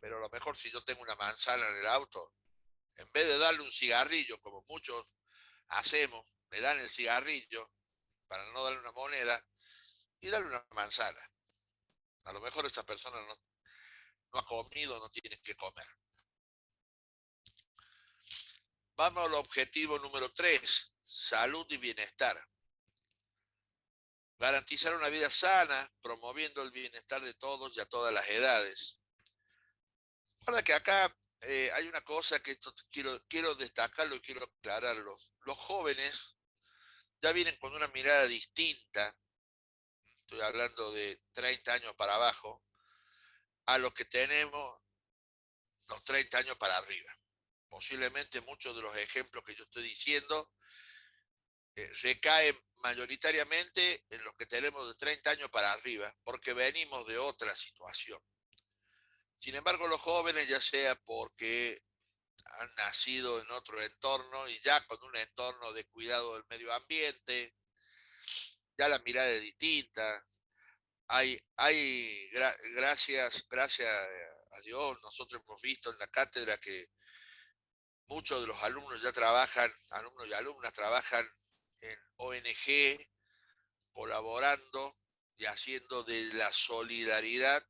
Pero a lo mejor, si yo tengo una manzana en el auto, en vez de darle un cigarrillo, como muchos hacemos, le dan el cigarrillo para no darle una moneda y darle una manzana. A lo mejor esa persona no ha comido, no tiene que comer. Vamos al objetivo número 3, salud y bienestar. Garantizar una vida sana, promoviendo el bienestar de todos y a todas las edades. Recuerda que acá hay una cosa que esto quiero destacarlo y quiero aclararlo. Los jóvenes ya vienen con una mirada distinta, estoy hablando de 30 años para abajo, a los que tenemos los 30 años para arriba. Posiblemente muchos de los ejemplos que yo estoy diciendo recaen mayoritariamente en los que tenemos de 30 años para arriba, porque venimos de otra situación. Sin embargo, los jóvenes, ya sea porque han nacido en otro entorno y ya con un entorno de cuidado del medio ambiente, ya la mirada es distinta. Gracias a Dios, nosotros hemos visto en la cátedra que muchos de los alumnos ya trabajan, alumnos y alumnas trabajan en ONG, colaborando y haciendo de la solidaridad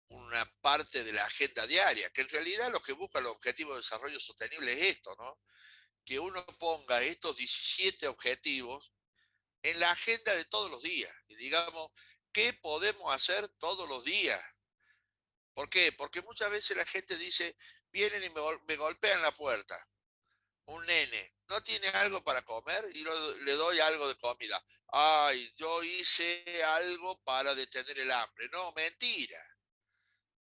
una parte de la agenda diaria, que en realidad lo que busca el Objetivo de Desarrollo Sostenible es esto, ¿no? Que uno ponga estos 17 objetivos en la agenda de todos los días y digamos, ¿qué podemos hacer todos los días? ¿Por qué? Porque muchas veces la gente dice, vienen y me golpean la puerta. Un nene, ¿no tiene algo para comer? Y le doy algo de comida. Ay, yo hice algo para detener el hambre. No, mentira.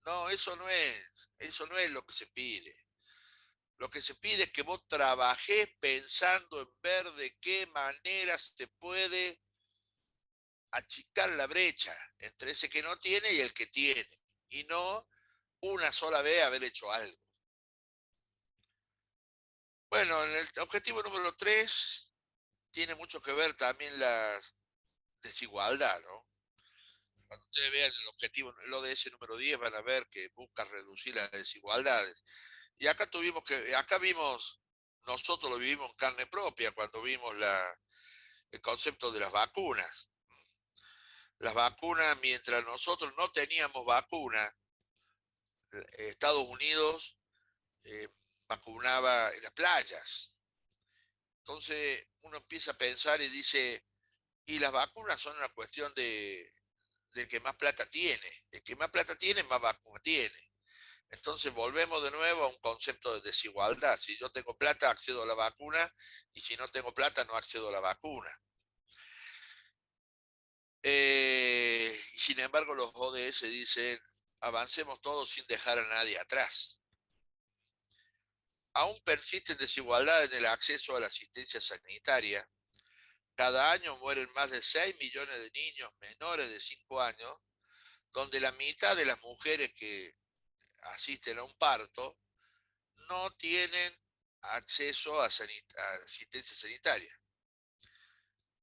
No, eso no es lo que se pide. Lo que se pide es que vos trabajes pensando en ver de qué manera se puede achicar la brecha entre ese que no tiene y el que tiene. Y no una sola vez haber hecho algo. Bueno, en el objetivo número 3 tiene mucho que ver también la desigualdad, ¿no? Cuando ustedes vean el objetivo, el ODS número 10, van a ver que busca reducir las desigualdades. Y acá vimos, nosotros lo vivimos en carne propia cuando vimos el concepto de las vacunas. Las vacunas, mientras nosotros no teníamos vacunas, Estados Unidos eh, vacunaba en las playas. Entonces uno empieza a pensar y dice, y las vacunas son una cuestión del que más plata tiene. El que más plata tiene, más vacuna tiene. Entonces volvemos de nuevo a un concepto de desigualdad. Si yo tengo plata, accedo a la vacuna, y si no tengo plata, no accedo a la vacuna. Y sin embargo, los ODS dicen, avancemos todos sin dejar a nadie atrás. Aún persisten desigualdades en el acceso a la asistencia sanitaria. Cada año mueren más de 6 millones de niños menores de 5 años, donde la mitad de las mujeres que asisten a un parto no tienen acceso a asistencia sanitaria.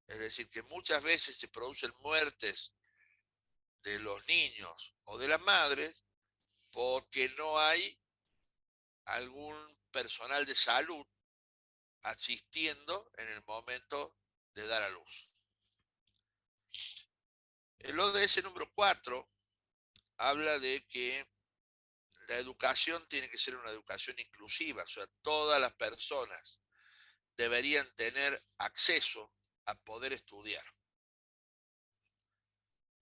Es decir, que muchas veces se producen muertes de los niños o de las madres porque no hay algún personal de salud asistiendo en el momento de dar a luz. El ODS número 4 habla de que la educación tiene que ser una educación inclusiva, o sea, todas las personas deberían tener acceso a poder estudiar.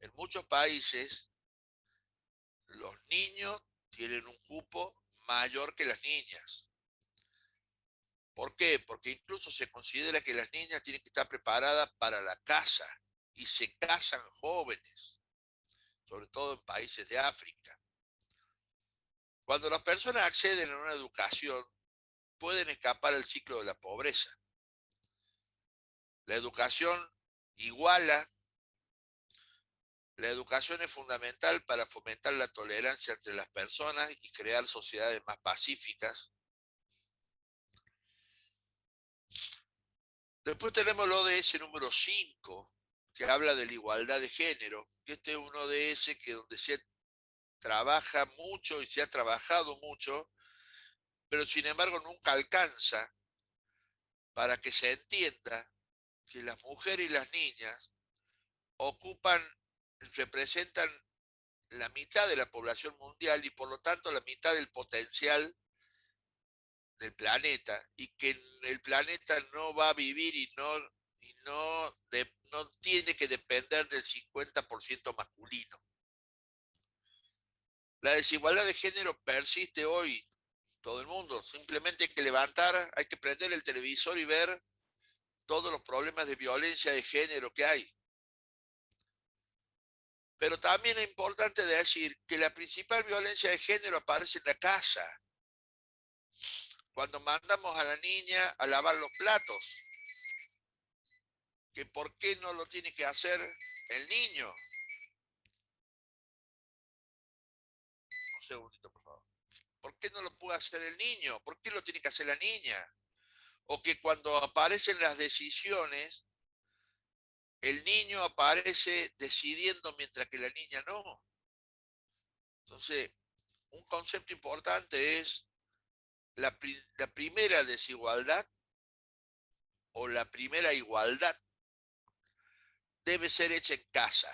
En muchos países, los niños tienen un cupo mayor que las niñas. ¿Por qué? Porque incluso se considera que las niñas tienen que estar preparadas para la casa y se casan jóvenes, sobre todo en países de África. Cuando las personas acceden a una educación, pueden escapar al ciclo de la pobreza. La educación iguala. La educación es fundamental para fomentar la tolerancia entre las personas y crear sociedades más pacíficas. Después tenemos el ODS número 5, que habla de la igualdad de género, que este es un ODS que donde se trabaja mucho y se ha trabajado mucho, pero sin embargo nunca alcanza para que se entienda que las mujeres y las niñas ocupan, representan la mitad de la población mundial y por lo tanto la mitad del potencial del planeta, y que el planeta no va a vivir no tiene que depender del 50% masculino. La desigualdad de género persiste hoy, todo el mundo. Simplemente hay que levantar, hay que prender el televisor y ver todos los problemas de violencia de género que hay. Pero también es importante decir que la principal violencia de género aparece en la casa, cuando mandamos a la niña a lavar los platos, que por qué no lo tiene que hacer el niño. Un segundito, por favor. ¿Por qué no lo puede hacer el niño? ¿Por qué lo tiene que hacer la niña? O que cuando aparecen las decisiones, el niño aparece decidiendo mientras que la niña no. Entonces, un concepto importante es la primera desigualdad o la primera igualdad debe ser hecha en casa.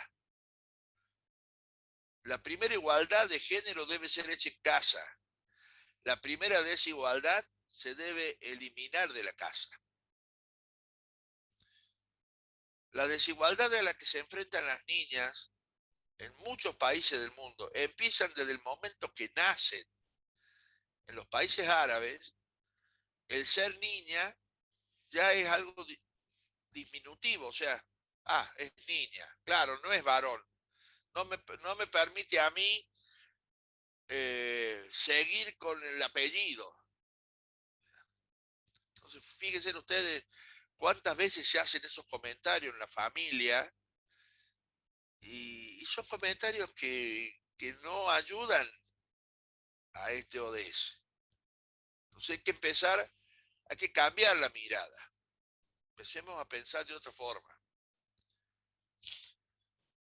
La primera igualdad de género debe ser hecha en casa. La primera desigualdad se debe eliminar de la casa. La desigualdad a la que se enfrentan las niñas en muchos países del mundo empiezan desde el momento que nacen. En los países árabes, el ser niña ya es algo disminutivo, o sea, es niña, claro, no es varón. No me permite a mí seguir con el apellido. Entonces, fíjense ustedes cuántas veces se hacen esos comentarios en la familia y son comentarios que no ayudan a este ODS. Entonces hay que cambiar la mirada. Empecemos a pensar de otra forma.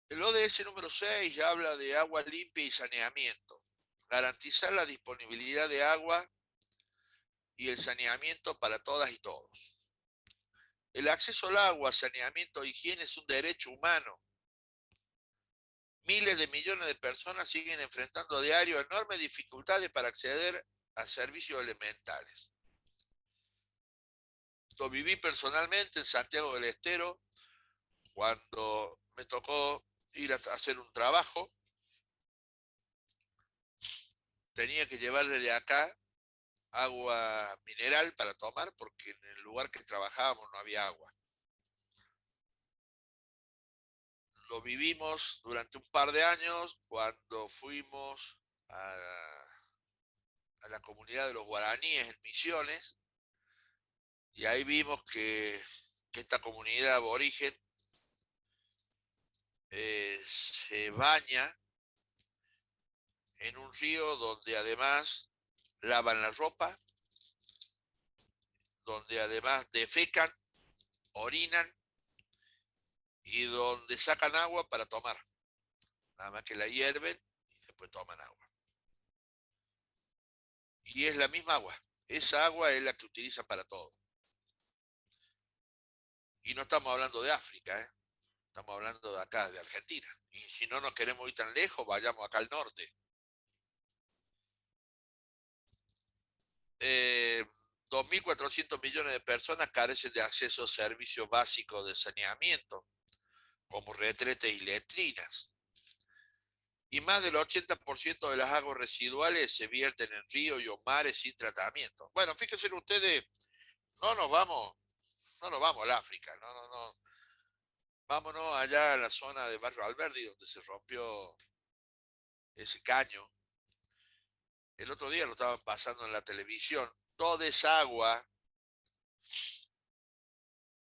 El ODS número 6 habla de agua limpia y saneamiento. Garantizar la disponibilidad de agua y el saneamiento para todas y todos. El acceso al agua, saneamiento e higiene es un derecho humano. Miles de millones de personas siguen enfrentando a diario enormes dificultades para acceder a servicios elementales. Lo viví personalmente en Santiago del Estero cuando me tocó ir a hacer un trabajo. Tenía que llevarle de acá agua mineral para tomar porque en el lugar que trabajábamos no había agua. Lo vivimos durante un par de años cuando fuimos a la comunidad de los guaraníes en Misiones y ahí vimos que esta comunidad aborigen se baña en un río donde además lavan la ropa, donde además defecan, orinan y donde sacan agua para tomar. Nada más que la hierven y después toman agua. Y es la misma agua. Esa agua es la que utilizan para todo. Y no estamos hablando de África, ¿eh? Estamos hablando de acá, de Argentina. Y si no nos queremos ir tan lejos, vayamos acá al norte. 2.400 millones de personas carecen de acceso a servicios básicos de saneamiento, como retretes y letrinas. Y más del 80% de las aguas residuales se vierten en ríos y mares sin tratamiento. Bueno, fíjense ustedes, no nos vamos, no nos vamos al África, no. Vámonos allá a la zona de Barrio Alberdi, donde se rompió ese caño. El otro día lo estaban pasando en la televisión. Toda esa agua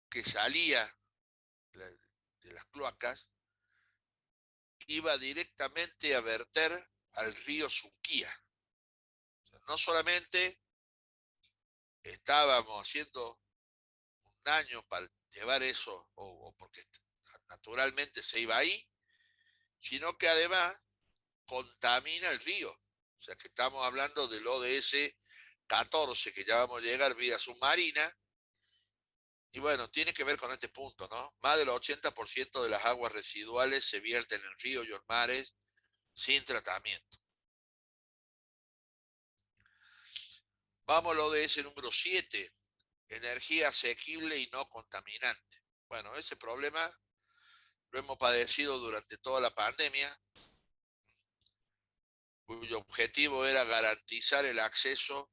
que salía de las cloacas iba directamente a verter al río Suquía. O sea, no solamente estábamos haciendo un daño para llevar eso, o porque naturalmente se iba ahí, sino que además contamina el río. O sea que estamos hablando del ODS 14, que ya vamos a llegar, vida submarina. Y bueno, tiene que ver con este punto, ¿no? Más del 80% de las aguas residuales se vierten en ríos y en mares sin tratamiento. Vamos al ODS número 7, energía asequible y no contaminante. Bueno, ese problema lo hemos padecido durante toda la pandemia, cuyo objetivo era garantizar el acceso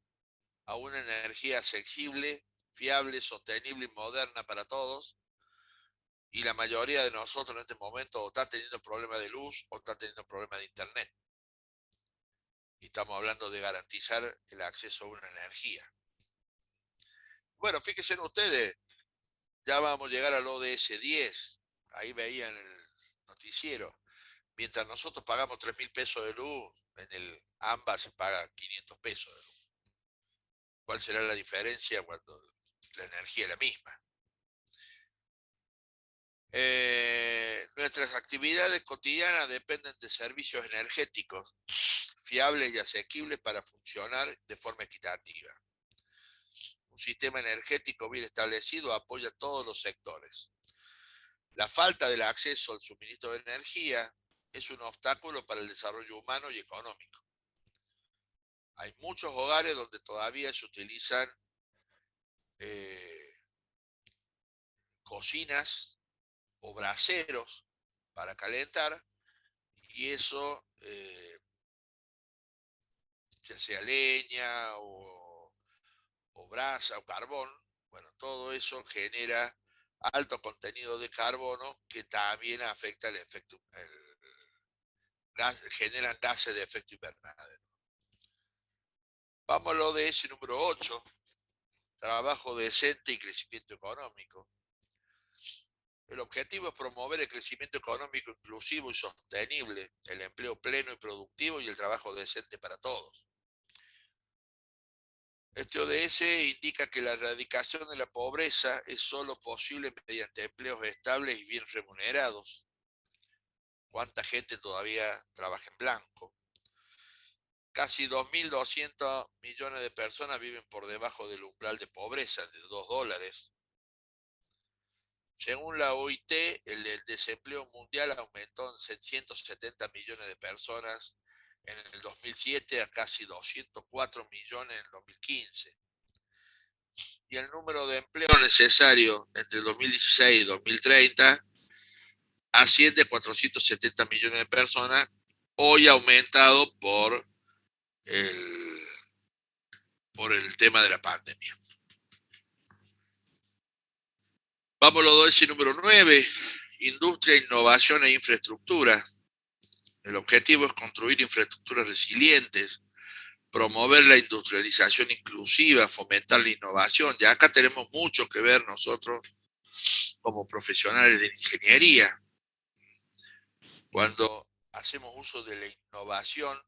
a una energía asequible, fiable, sostenible y moderna para todos. Y la mayoría de nosotros en este momento o está teniendo problemas de luz o está teniendo problemas de internet. Y estamos hablando de garantizar el acceso a una energía. Bueno, fíjense ustedes, ya vamos a llegar al ODS 10. Ahí veían el noticiero. Mientras nosotros pagamos 3.000 pesos de luz, en el AMBA se paga 500 pesos de luz. ¿Cuál será la diferencia cuando la energía es la misma? Nuestras actividades cotidianas dependen de servicios energéticos fiables y asequibles para funcionar de forma equitativa. Un sistema energético bien establecido apoya a todos los sectores. La falta del acceso al suministro de energía es un obstáculo para el desarrollo humano y económico. Hay muchos hogares donde todavía se utilizan eh, cocinas o braseros para calentar y eso, ya sea leña o brasa o carbón, bueno, todo eso genera alto contenido de carbono que también afecta el efecto, generan gases de efecto invernadero. Vamos a lo de ese número 8, trabajo decente y crecimiento económico. El objetivo es promover el crecimiento económico inclusivo y sostenible, el empleo pleno y productivo y el trabajo decente para todos. Este ODS indica que la erradicación de la pobreza es solo posible mediante empleos estables y bien remunerados. ¿Cuánta gente todavía trabaja en blanco? Casi 2.200 millones de personas viven por debajo del umbral de pobreza de $2. Según la OIT, el desempleo mundial aumentó en 170 millones de personas en el 2007 a casi 204 millones en el 2015. Y el número de empleos necesario entre 2016 y 2030 asciende a 470 millones de personas, hoy aumentado el, por el tema de la pandemia. Vamos a los dos, número 9, industria, innovación e infraestructura. El objetivo es construir infraestructuras resilientes, promover la industrialización inclusiva, fomentar la innovación. Ya acá tenemos mucho que ver nosotros como profesionales de ingeniería. Cuando hacemos uso de la innovación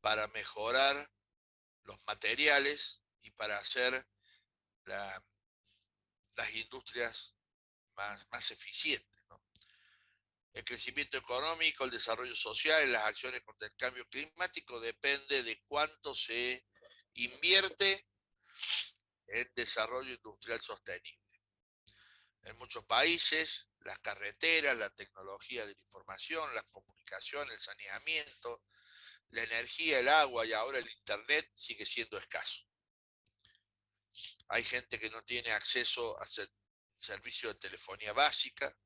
para mejorar los materiales y para hacer las industrias más eficientes, ¿no? El crecimiento económico, el desarrollo social y las acciones contra el cambio climático depende de cuánto se invierte en desarrollo industrial sostenible. En muchos países, las carreteras, la tecnología de la información, las comunicaciones, el saneamiento, la energía, el agua y ahora el internet sigue siendo escaso. Hay gente que no tiene acceso a servicios de telefonía básica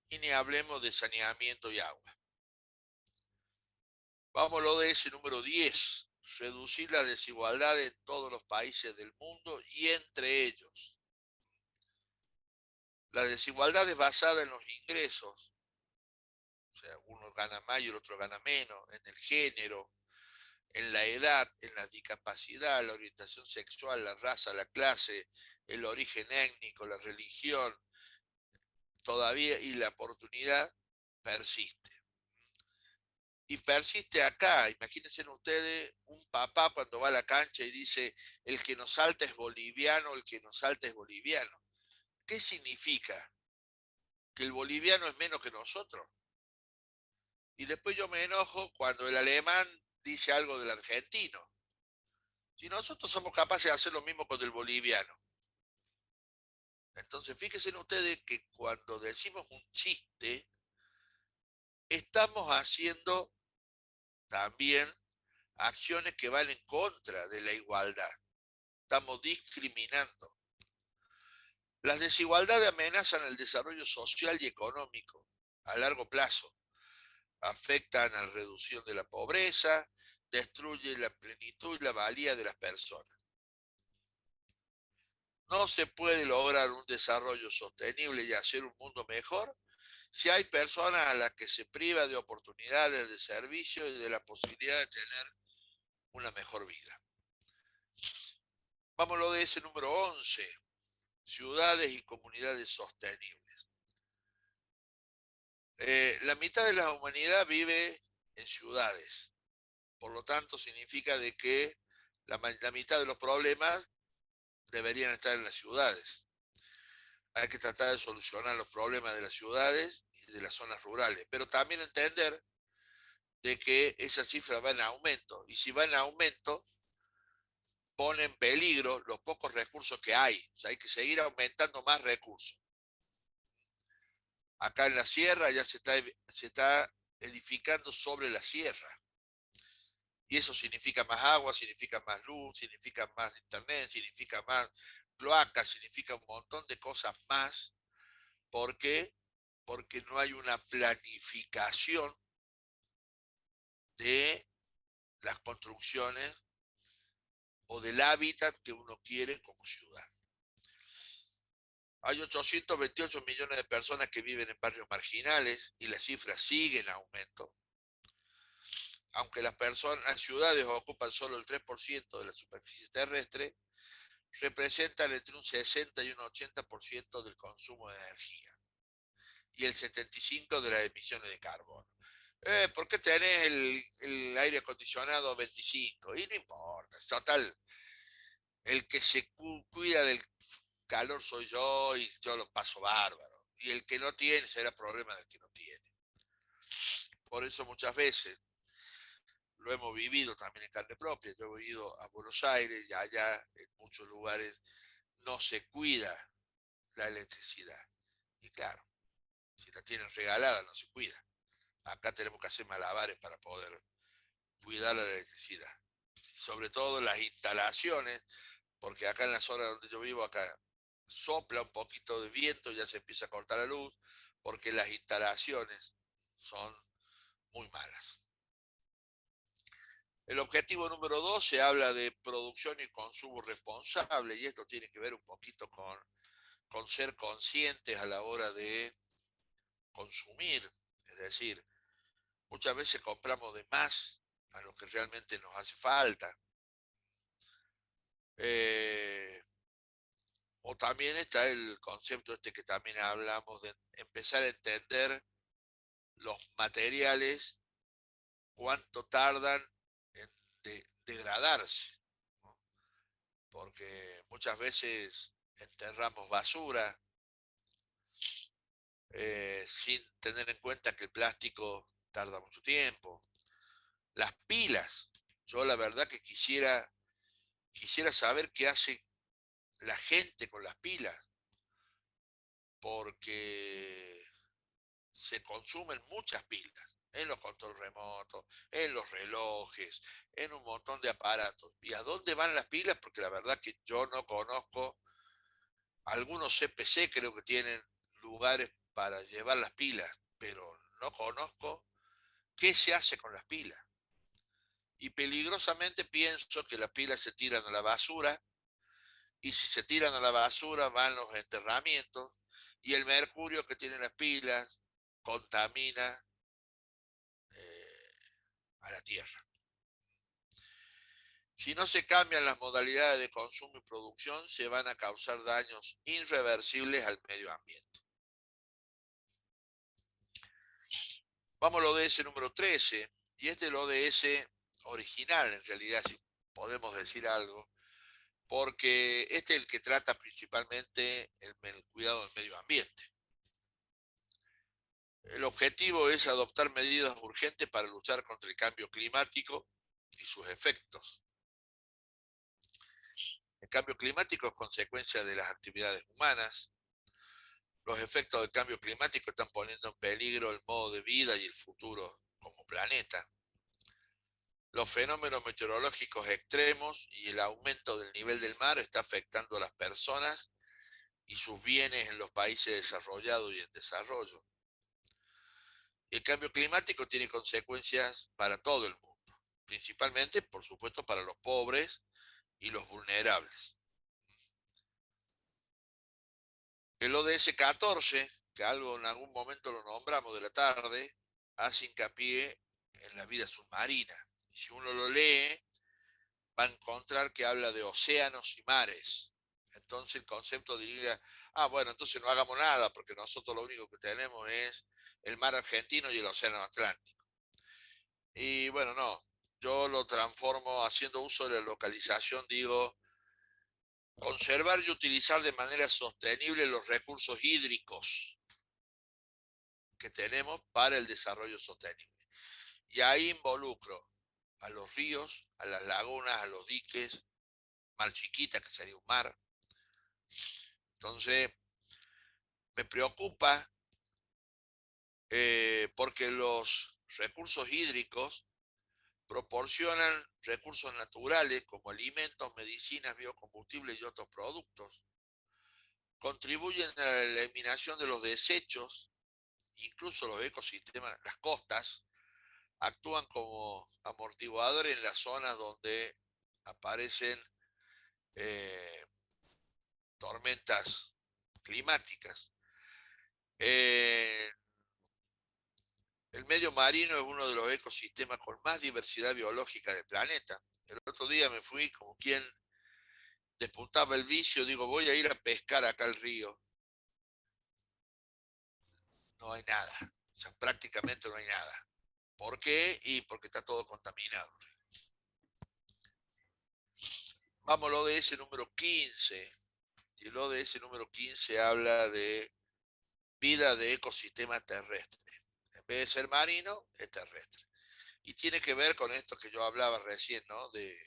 y ni hablemos de saneamiento y agua. Vamos a lo de ese número 10, reducir la desigualdad en todos los países del mundo y entre ellos. La desigualdad es basada en los ingresos, o sea, uno gana más y el otro gana menos, en el género, en la edad, en la discapacidad, la orientación sexual, la raza, la clase, el origen étnico, la religión, todavía y la oportunidad persiste. Y persiste acá. Imagínense ustedes un papá cuando va a la cancha y dice, el que nos salta es boliviano, el que nos salta es boliviano. ¿Qué significa? ¿Que el boliviano es menos que nosotros? Y después yo me enojo cuando el alemán dice algo del argentino. Si nosotros somos capaces de hacer lo mismo con el boliviano. Entonces, fíjense ustedes que cuando decimos un chiste, estamos haciendo también acciones que van en contra de la igualdad. Estamos discriminando. Las desigualdades amenazan el desarrollo social y económico a largo plazo. Afectan a la reducción de la pobreza, destruyen la plenitud y la valía de las personas. No se puede lograr un desarrollo sostenible y hacer un mundo mejor si hay personas a las que se priva de oportunidades de servicio y de la posibilidad de tener una mejor vida. Vamos a lo de ese número 11, ciudades y comunidades sostenibles. La mitad de la humanidad vive en ciudades, por lo tanto significa de que la mitad de los problemas deberían estar en las ciudades. Hay que tratar de solucionar los problemas de las ciudades y de las zonas rurales, pero también entender de que esa cifra va en aumento, y si va en aumento, pone en peligro los pocos recursos que hay. O sea, hay que seguir aumentando más recursos. Acá en la sierra ya se está edificando sobre la sierra. Y eso significa más agua, significa más luz, significa más internet, significa más cloacas, significa un montón de cosas más. ¿Por qué? Porque no hay una planificación de las construcciones o del hábitat que uno quiere como ciudad. Hay 828 millones de personas que viven en barrios marginales y la cifra sigue en aumento. Aunque las ciudades ocupan solo el 3% de la superficie terrestre, representan entre un 60 y un 80% del consumo de energía y el 75% de las emisiones de carbono. ¿Por qué tenés el aire acondicionado 25? Y no importa, total, el que se cuida del calor soy yo y yo lo paso bárbaro. Y el que no tiene será problema del que no tiene. Por eso muchas veces lo hemos vivido también en carne propia. Yo he ido a Buenos Aires y allá en muchos lugares no se cuida la electricidad. Y claro, si la tienen regalada no se cuida. Acá tenemos que hacer malabares para poder cuidar la electricidad. Sobre todo las instalaciones, porque acá en la zona donde yo vivo, acá sopla un poquito de viento, ya se empieza a cortar la luz, porque las instalaciones son muy malas. El objetivo número 2 se habla de producción y consumo responsable, y esto tiene que ver un poquito con ser conscientes a la hora de consumir. Es decir, muchas veces compramos de más a lo que realmente nos hace falta. O también está el concepto este que también hablamos de empezar a entender los materiales, cuánto tardan en degradarse, ¿no? Porque muchas veces enterramos basura sin tener en cuenta que el plástico tarda mucho tiempo. Las pilas, yo la verdad que quisiera saber qué hace la gente con las pilas, porque se consumen muchas pilas en los controles remotos, en los relojes, en un montón de aparatos. ¿Y a dónde van las pilas? Porque la verdad que yo no conozco. Algunos CPC creo que tienen lugares para llevar las pilas, pero no conozco qué se hace con las pilas. Y peligrosamente pienso que las pilas se tiran a la basura, y si se tiran a la basura van los enterramientos, y el mercurio que tienen las pilas contamina a la tierra. Si no se cambian las modalidades de consumo y producción, se van a causar daños irreversibles al medio ambiente. Vamos al ODS número 13, y este es el ODS original, en realidad, si podemos decir algo, porque este es el que trata principalmente el cuidado del medio ambiente. El objetivo es adoptar medidas urgentes para luchar contra el cambio climático y sus efectos. El cambio climático es consecuencia de las actividades humanas. Los efectos del cambio climático están poniendo en peligro el modo de vida y el futuro como planeta. Los fenómenos meteorológicos extremos y el aumento del nivel del mar está afectando a las personas y sus bienes en los países desarrollados y en desarrollo. El cambio climático tiene consecuencias para todo el mundo, principalmente, por supuesto, para los pobres y los vulnerables. El ODS 14, que algo en algún momento lo nombramos de la tarde, hace hincapié en la vida submarina. Y si uno lo lee, va a encontrar que habla de océanos y mares. Entonces el concepto diría, bueno, entonces no hagamos nada, porque nosotros lo único que tenemos es el mar argentino y el océano Atlántico. Y bueno, no, yo lo transformo haciendo uso de la localización, digo, conservar y utilizar de manera sostenible los recursos hídricos que tenemos para el desarrollo sostenible. Y ahí involucro a los ríos, a las lagunas, a los diques, mar chiquita, que sería un mar. Entonces, me preocupa porque los recursos hídricos proporcionan recursos naturales como alimentos, medicinas, biocombustibles y otros productos. Contribuyen a la eliminación de los desechos, incluso los ecosistemas, las costas, actúan como amortiguadores en las zonas donde aparecen eh, tormentas climáticas. Eh, el medio marino es uno de los ecosistemas con más diversidad biológica del planeta. El otro día me fui como quien despuntaba el vicio, digo, voy a ir a pescar acá al río. No hay nada, o sea, prácticamente no hay nada. ¿Por qué? Y porque está todo contaminado. Vamos al ODS número 15. Y el ODS número 15 habla de vida de ecosistemas terrestres. En vez de ser marino, es terrestre. Y tiene que ver con esto que yo hablaba recién, ¿no? De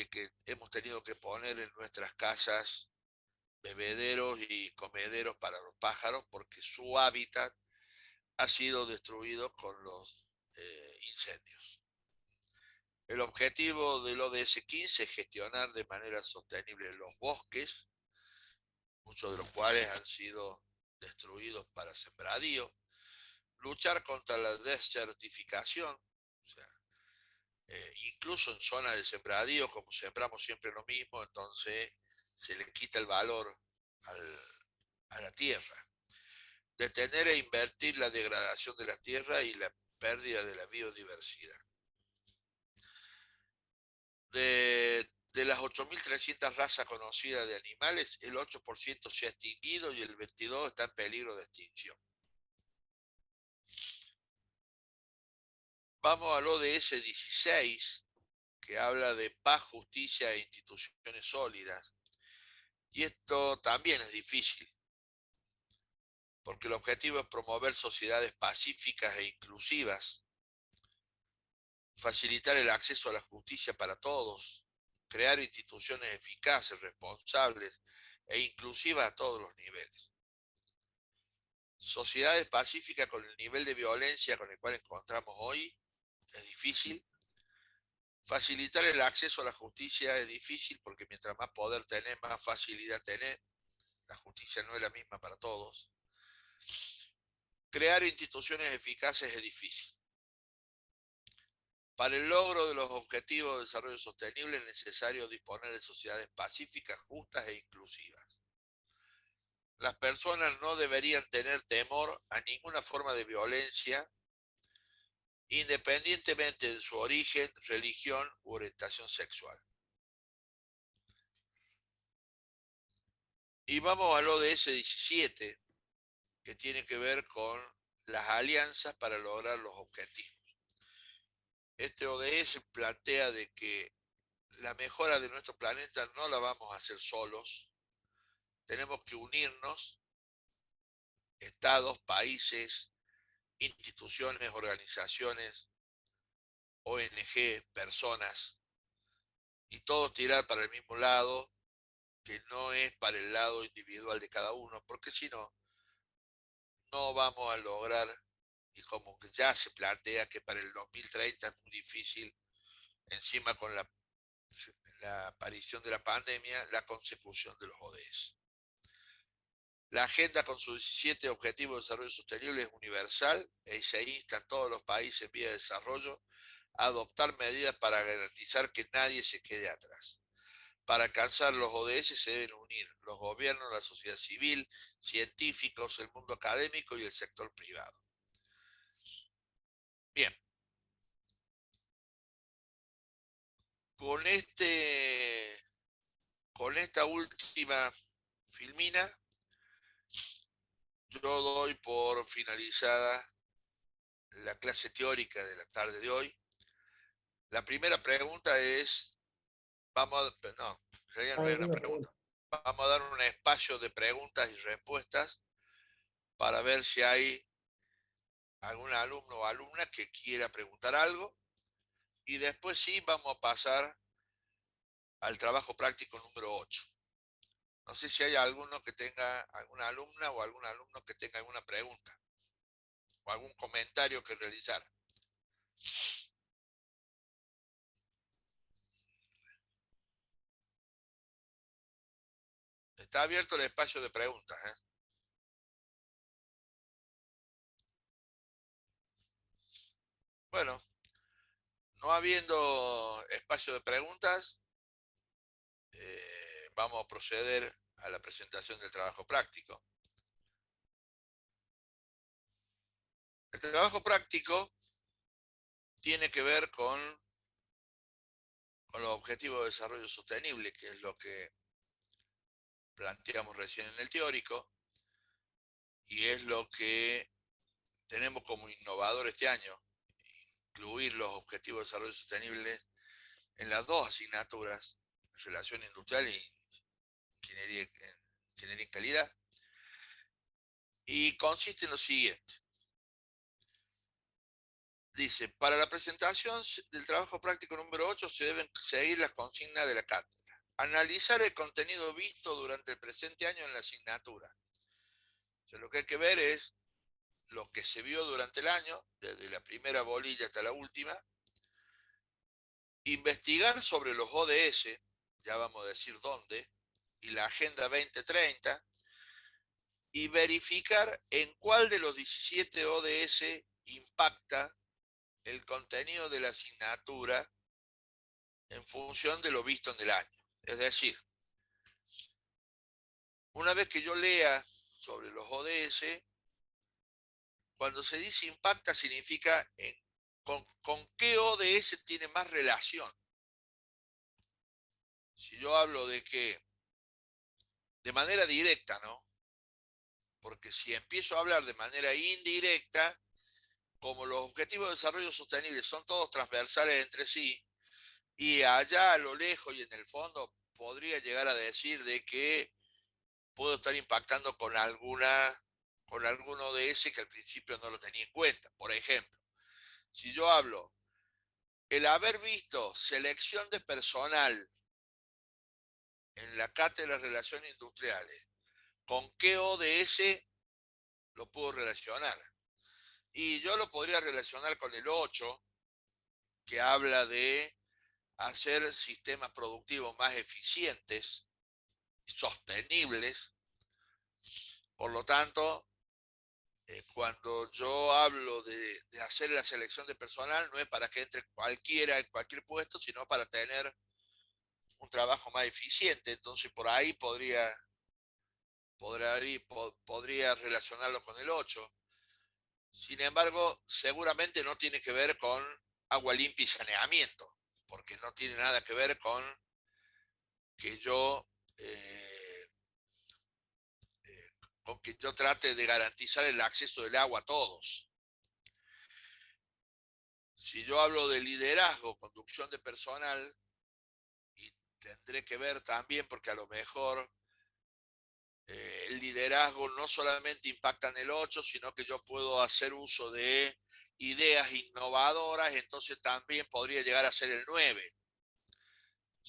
que hemos tenido que poner en nuestras casas bebederos y comederos para los pájaros porque su hábitat ha sido destruido con los incendios. El objetivo del ODS 15 es gestionar de manera sostenible los bosques, muchos de los cuales han sido destruidos para sembradío, luchar contra la desertificación, o sea, incluso en zonas de sembradío, como sembramos siempre lo mismo, entonces se le quita el valor al, a la tierra. Detener e invertir la degradación de la tierra y la pérdida de la biodiversidad. De las 8.300 razas conocidas de animales, el 8% se ha extinguido y el 22% está en peligro de extinción. Vamos al ODS 16, que habla de paz, justicia e instituciones sólidas. Y esto también es difícil, porque el objetivo es promover sociedades pacíficas e inclusivas, facilitar el acceso a la justicia para todos, crear instituciones eficaces, responsables e inclusivas a todos los niveles. Sociedades pacíficas con el nivel de violencia con el cual encontramos hoy es difícil. Facilitar el acceso a la justicia es difícil porque mientras más poder tenés, más facilidad tenés. La justicia no es la misma para todos. Crear instituciones eficaces es difícil. Para el logro de los objetivos de desarrollo sostenible es necesario disponer de sociedades pacíficas, justas e inclusivas. Las personas no deberían tener temor a ninguna forma de violencia, independientemente de su origen, religión u orientación sexual. Y vamos al ODS 17, que tiene que ver con las alianzas para lograr los objetivos. Este ODS plantea de que la mejora de nuestro planeta no la vamos a hacer solos, tenemos que unirnos, estados, países, instituciones, organizaciones, ONG, personas, y todos tirar para el mismo lado, que no es para el lado individual de cada uno, porque si no, no vamos a lograr, y como que ya se plantea que para el 2030 es muy difícil, encima con la aparición de la pandemia, la consecución de los ODS. La agenda con sus 17 objetivos de desarrollo sostenible es universal y se insta a todos los países en vía de desarrollo a adoptar medidas para garantizar que nadie se quede atrás. Para alcanzar los ODS se deben unir los gobiernos, la sociedad civil, científicos, el mundo académico y el sector privado. Bien, con, con esta última filmina, yo doy por finalizada la clase teórica de la tarde de hoy. La primera pregunta es, vamos a, no, ya no hay una pregunta. Vamos a dar un espacio de preguntas y respuestas para ver si hay algún alumno o alumna que quiera preguntar algo. Y después sí vamos a pasar al trabajo práctico número 8. No sé si hay alguno que tenga, alguna alumna o algún alumno que tenga alguna pregunta o algún comentario que realizar. Está abierto el espacio de preguntas, ¿eh? Bueno, no habiendo espacio de preguntas, vamos a proceder a la presentación del trabajo práctico. El trabajo práctico tiene que ver con los objetivos de desarrollo sostenible, que es lo que planteamos recién en el teórico, y es lo que tenemos como innovador este año, incluir los objetivos de desarrollo sostenible en las dos asignaturas, relación industrial y ingeniería en calidad, y consiste en lo siguiente. Dice, para la presentación del trabajo práctico número 8 se deben seguir las consignas de la cátedra. Analizar el contenido visto durante el presente año en la asignatura. O sea, lo que hay que ver es lo que se vio durante el año, desde la primera bolilla hasta la última. Investigar sobre los ODS, ya vamos a decir dónde, y la Agenda 2030, y verificar en cuál de los 17 ODS impacta el contenido de la asignatura en función de lo visto en el año. Es decir, una vez que yo lea sobre los ODS, cuando se dice impacta significa con qué ODS tiene más relación. Si yo hablo de que de manera directa, ¿no? Porque si empiezo a hablar de manera indirecta, como los objetivos de desarrollo sostenible son todos transversales entre sí, y allá a lo lejos y en el fondo podría llegar a decir de que puedo estar impactando con alguno de ese que al principio no lo tenía en cuenta. Por ejemplo, si yo hablo, el haber visto selección de personal en la cátedra de Relaciones Industriales, ¿con qué ODS lo puedo relacionar? Y yo lo podría relacionar con el 8, que habla de hacer sistemas productivos más eficientes, sostenibles. Por lo tanto, cuando yo hablo de hacer la selección de personal, no es para que entre cualquiera en cualquier puesto, sino para tener un trabajo más eficiente. Entonces, por ahí podría relacionarlo con el 8. Sin embargo, seguramente no tiene que ver con agua limpia y saneamiento, porque no tiene nada que ver con que yo, con que yo trate de garantizar el acceso del agua a todos. Si yo hablo de liderazgo, conducción de personal, y tendré que ver también, porque a lo mejor el liderazgo no solamente impacta en el 8, sino que yo puedo hacer uso de ideas innovadoras, entonces también podría llegar a ser el 9.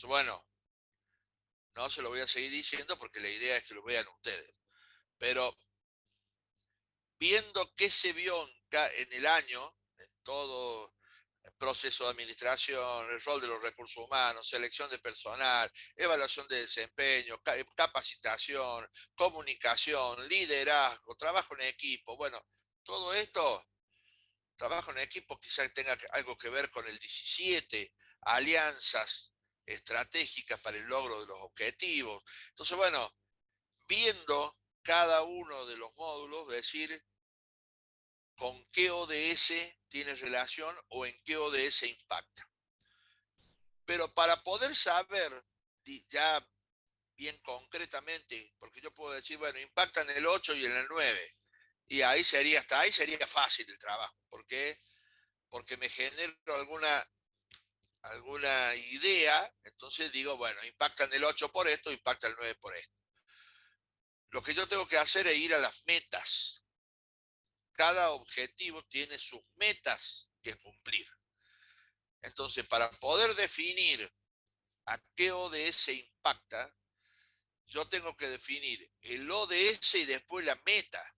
Bueno, no se lo voy a seguir diciendo porque la idea es que lo vean ustedes. Pero viendo qué se vio en el año, en todo el proceso de administración, el rol de los recursos humanos, selección de personal, evaluación de desempeño, capacitación, comunicación, liderazgo, trabajo en equipo. Bueno, todo esto, trabajo en equipo quizás tenga algo que ver con el 17, alianzas estratégicas para el logro de los objetivos. Entonces, bueno, viendo cada uno de los módulos, decir con qué ODS tiene relación o en qué ODS impacta. Pero para poder saber ya bien concretamente, porque yo puedo decir, bueno, impacta en el 8 y en el 9, y ahí sería, hasta ahí sería fácil el trabajo. ¿Por qué? Porque me genero alguna idea, entonces digo, bueno, impacta en el 8 por esto, impacta el 9 por esto. Lo que yo tengo que hacer es ir a las metas. Cada objetivo tiene sus metas que cumplir. Entonces, para poder definir a qué ODS impacta, yo tengo que definir el ODS y después la meta.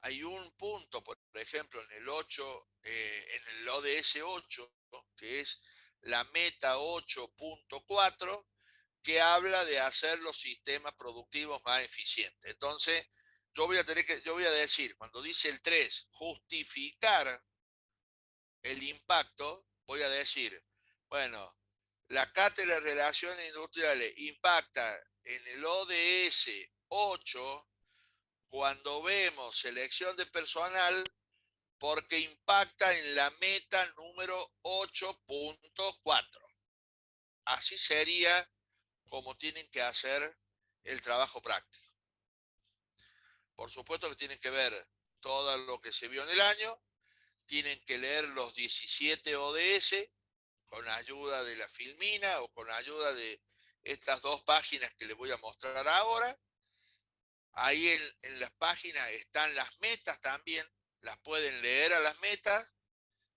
Hay un punto, por ejemplo, en el 8, en el ODS 8, que es la meta 8.4, que habla de hacer los sistemas productivos más eficientes. Entonces, yo voy a decir, cuando dice el 3, justificar el impacto, voy a decir, bueno, la cátedra de Relaciones Industriales impacta en el ODS 8 cuando vemos selección de personal porque impacta en la meta número 8.4. Así sería como tienen que hacer el trabajo práctico. Por supuesto que tienen que ver todo lo que se vio en el año, tienen que leer los 17 ODS con ayuda de la Filmina o con ayuda de estas dos páginas que les voy a mostrar ahora. Ahí en las páginas están las metas también, las pueden leer a las metas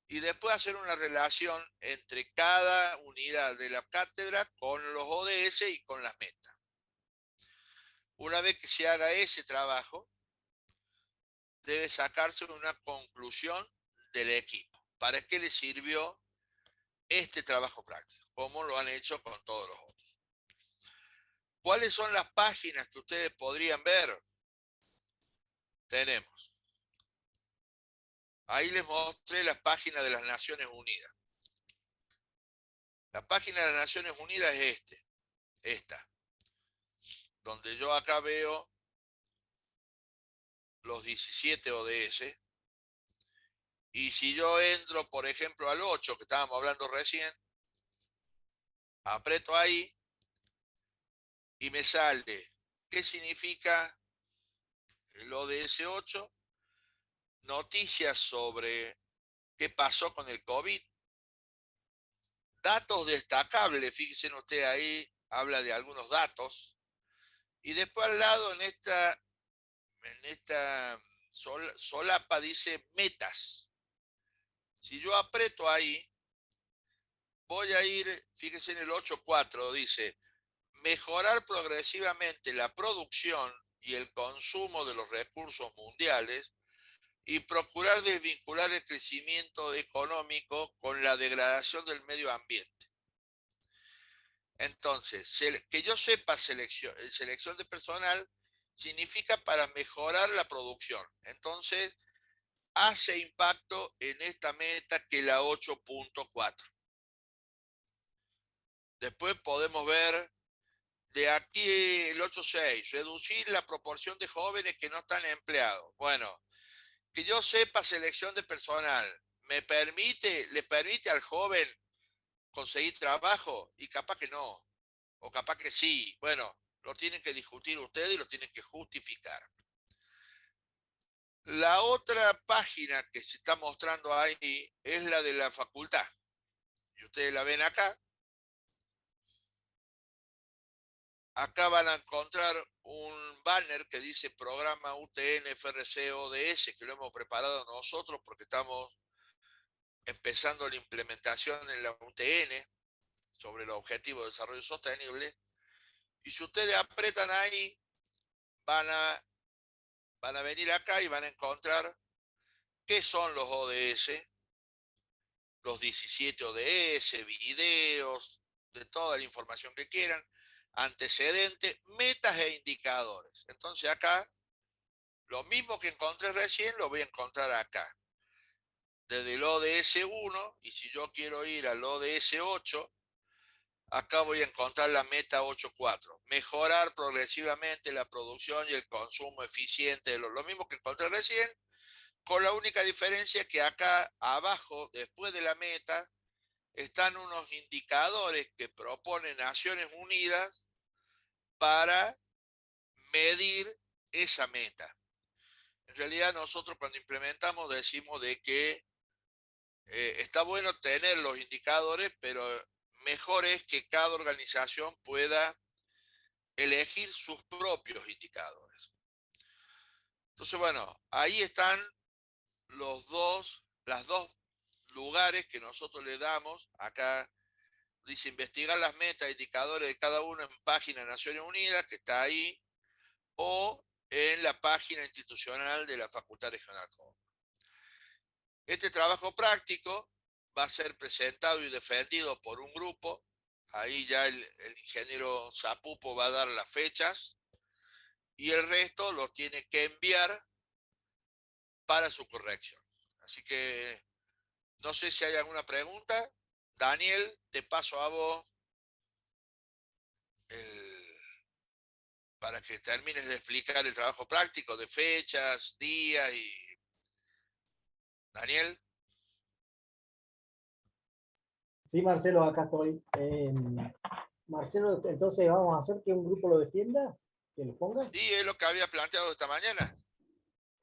y después hacer una relación entre cada unidad de la cátedra con los ODS y con las metas. Una vez que se haga ese trabajo, debe sacarse una conclusión del equipo. ¿Para qué le sirvió este trabajo práctico? Como lo han hecho con todos los otros. ¿Cuáles son las páginas que ustedes podrían ver? Tenemos. Ahí les mostré las páginas de las Naciones Unidas. La página de las Naciones Unidas es esta, donde yo acá veo los 17 ODS. Y si yo entro, por ejemplo, al 8, que estábamos hablando recién, aprieto ahí y me sale qué significa el ODS 8, noticias sobre qué pasó con el COVID, datos destacables, fíjense usted ahí, habla de algunos datos, y después al lado en esta solapa dice metas. Si yo aprieto ahí, voy a ir, fíjense en el 8.4, dice, mejorar progresivamente la producción y el consumo de los recursos mundiales y procurar desvincular el crecimiento económico con la degradación del medio ambiente. Entonces, que yo sepa selección de personal significa para mejorar la producción. Entonces, hace impacto en esta meta que es la 8.4. Después podemos ver de aquí el 8.6, reducir la proporción de jóvenes que no están empleados. Bueno, que yo sepa selección de personal, le permite al joven conseguir trabajo? Y capaz que no, o capaz que sí. Bueno, lo tienen que discutir ustedes y lo tienen que justificar. La otra página que se está mostrando ahí es la de la facultad. Y ustedes la ven acá. Acá van a encontrar un banner que dice Programa UTN FRC ODS, que lo hemos preparado nosotros porque estamos empezando la implementación en la UTN sobre los objetivos de desarrollo sostenible. Y si ustedes apretan ahí, van a venir acá y van a encontrar qué son los ODS, los 17 ODS, videos, de toda la información que quieran, antecedentes, metas e indicadores. Entonces acá, lo mismo que encontré recién, lo voy a encontrar acá. Desde el ODS 1, y si yo quiero ir al ODS 8, acá voy a encontrar la meta 8.4. Mejorar progresivamente la producción y el consumo eficiente de lo mismo que encontré recién, con la única diferencia que acá abajo, después de la meta, están unos indicadores que propone Naciones Unidas para medir esa meta. En realidad nosotros cuando implementamos decimos de que está bueno tener los indicadores, pero mejor es que cada organización pueda elegir sus propios indicadores. Entonces, bueno, ahí están las dos lugares que nosotros le damos. Acá dice investigar las metas e indicadores de cada uno en página de Naciones Unidas, que está ahí, o en la página institucional de la Facultad Regional Córdoba. Este trabajo práctico va a ser presentado y defendido por un grupo. Ahí ya el ingeniero Zapupo va a dar las fechas y el resto lo tiene que enviar para su corrección. Así que No sé si hay alguna pregunta. Daniel, te paso a vos para que termines de explicar el trabajo práctico de fechas, días y... Daniel. Sí, Marcelo, acá estoy. Marcelo, entonces vamos a hacer que un grupo lo defienda, que lo ponga. Sí, es lo que había planteado esta mañana.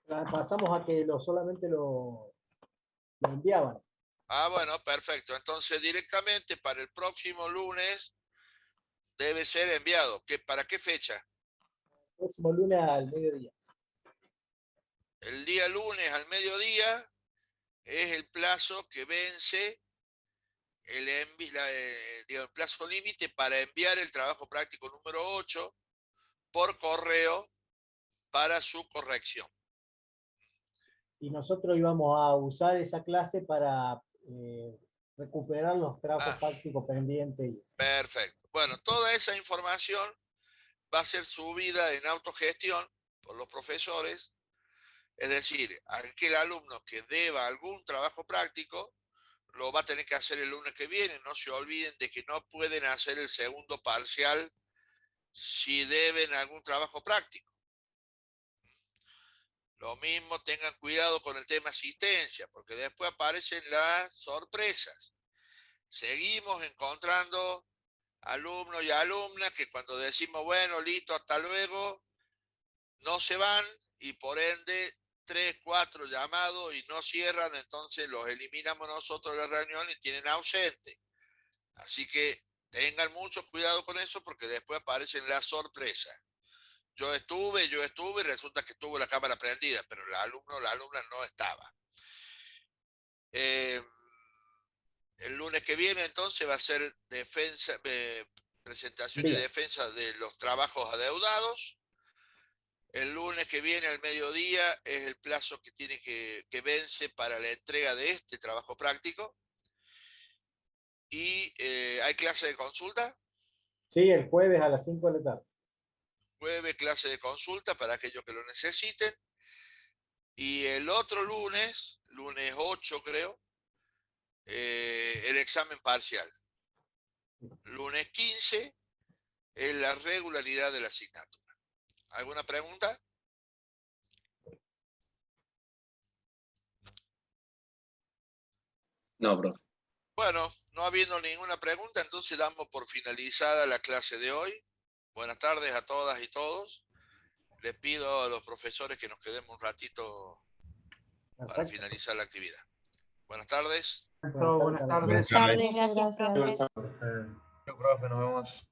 Pasamos a que solamente lo enviaban. Ah, bueno, perfecto. Entonces directamente para el próximo lunes debe ser enviado. ¿Para qué fecha? Próximo lunes al mediodía. El día lunes al mediodía es el plazo que vence el plazo límite para enviar el trabajo práctico número 8 por correo para su corrección. Y nosotros íbamos a usar esa clase para recuperar los trabajos prácticos pendientes. Perfecto. Bueno, toda esa información va a ser subida en autogestión por los profesores. Es decir, aquel alumno que deba algún trabajo práctico lo va a tener que hacer el lunes que viene. No se olviden de que no pueden hacer el segundo parcial si deben algún trabajo práctico. Lo mismo, tengan cuidado con el tema asistencia, porque después aparecen las sorpresas. Seguimos encontrando alumnos y alumnas que cuando decimos, bueno, listo, hasta luego, no se van y por ende 3, 4 llamados y no cierran, entonces los eliminamos nosotros de la reunión y tienen ausente. Así que tengan mucho cuidado con eso porque después aparecen las sorpresas. Yo estuve y resulta que estuvo la cámara prendida, pero el alumno o la alumna no estaba. El lunes que viene entonces va a ser presentación y defensa de los trabajos adeudados. El lunes que viene al mediodía es el plazo que tiene que vence para la entrega de este trabajo práctico. ¿Y hay clase de consulta? Sí, el jueves a las 5 de la tarde. Jueves, clase de consulta para aquellos que lo necesiten. Y el otro lunes, lunes 8 creo, el examen parcial. Lunes 15 es la regularidad de la asignatura. ¿Alguna pregunta? No, profe. Bueno, no habiendo ninguna pregunta, entonces damos por finalizada la clase de hoy. Buenas tardes a todas y todos. Les pido a los profesores que nos quedemos un ratito para finalizar la actividad. Buenas tardes. Buenas tardes. Buenas tardes, gracias. Buenas tardes. Profe, nos vemos.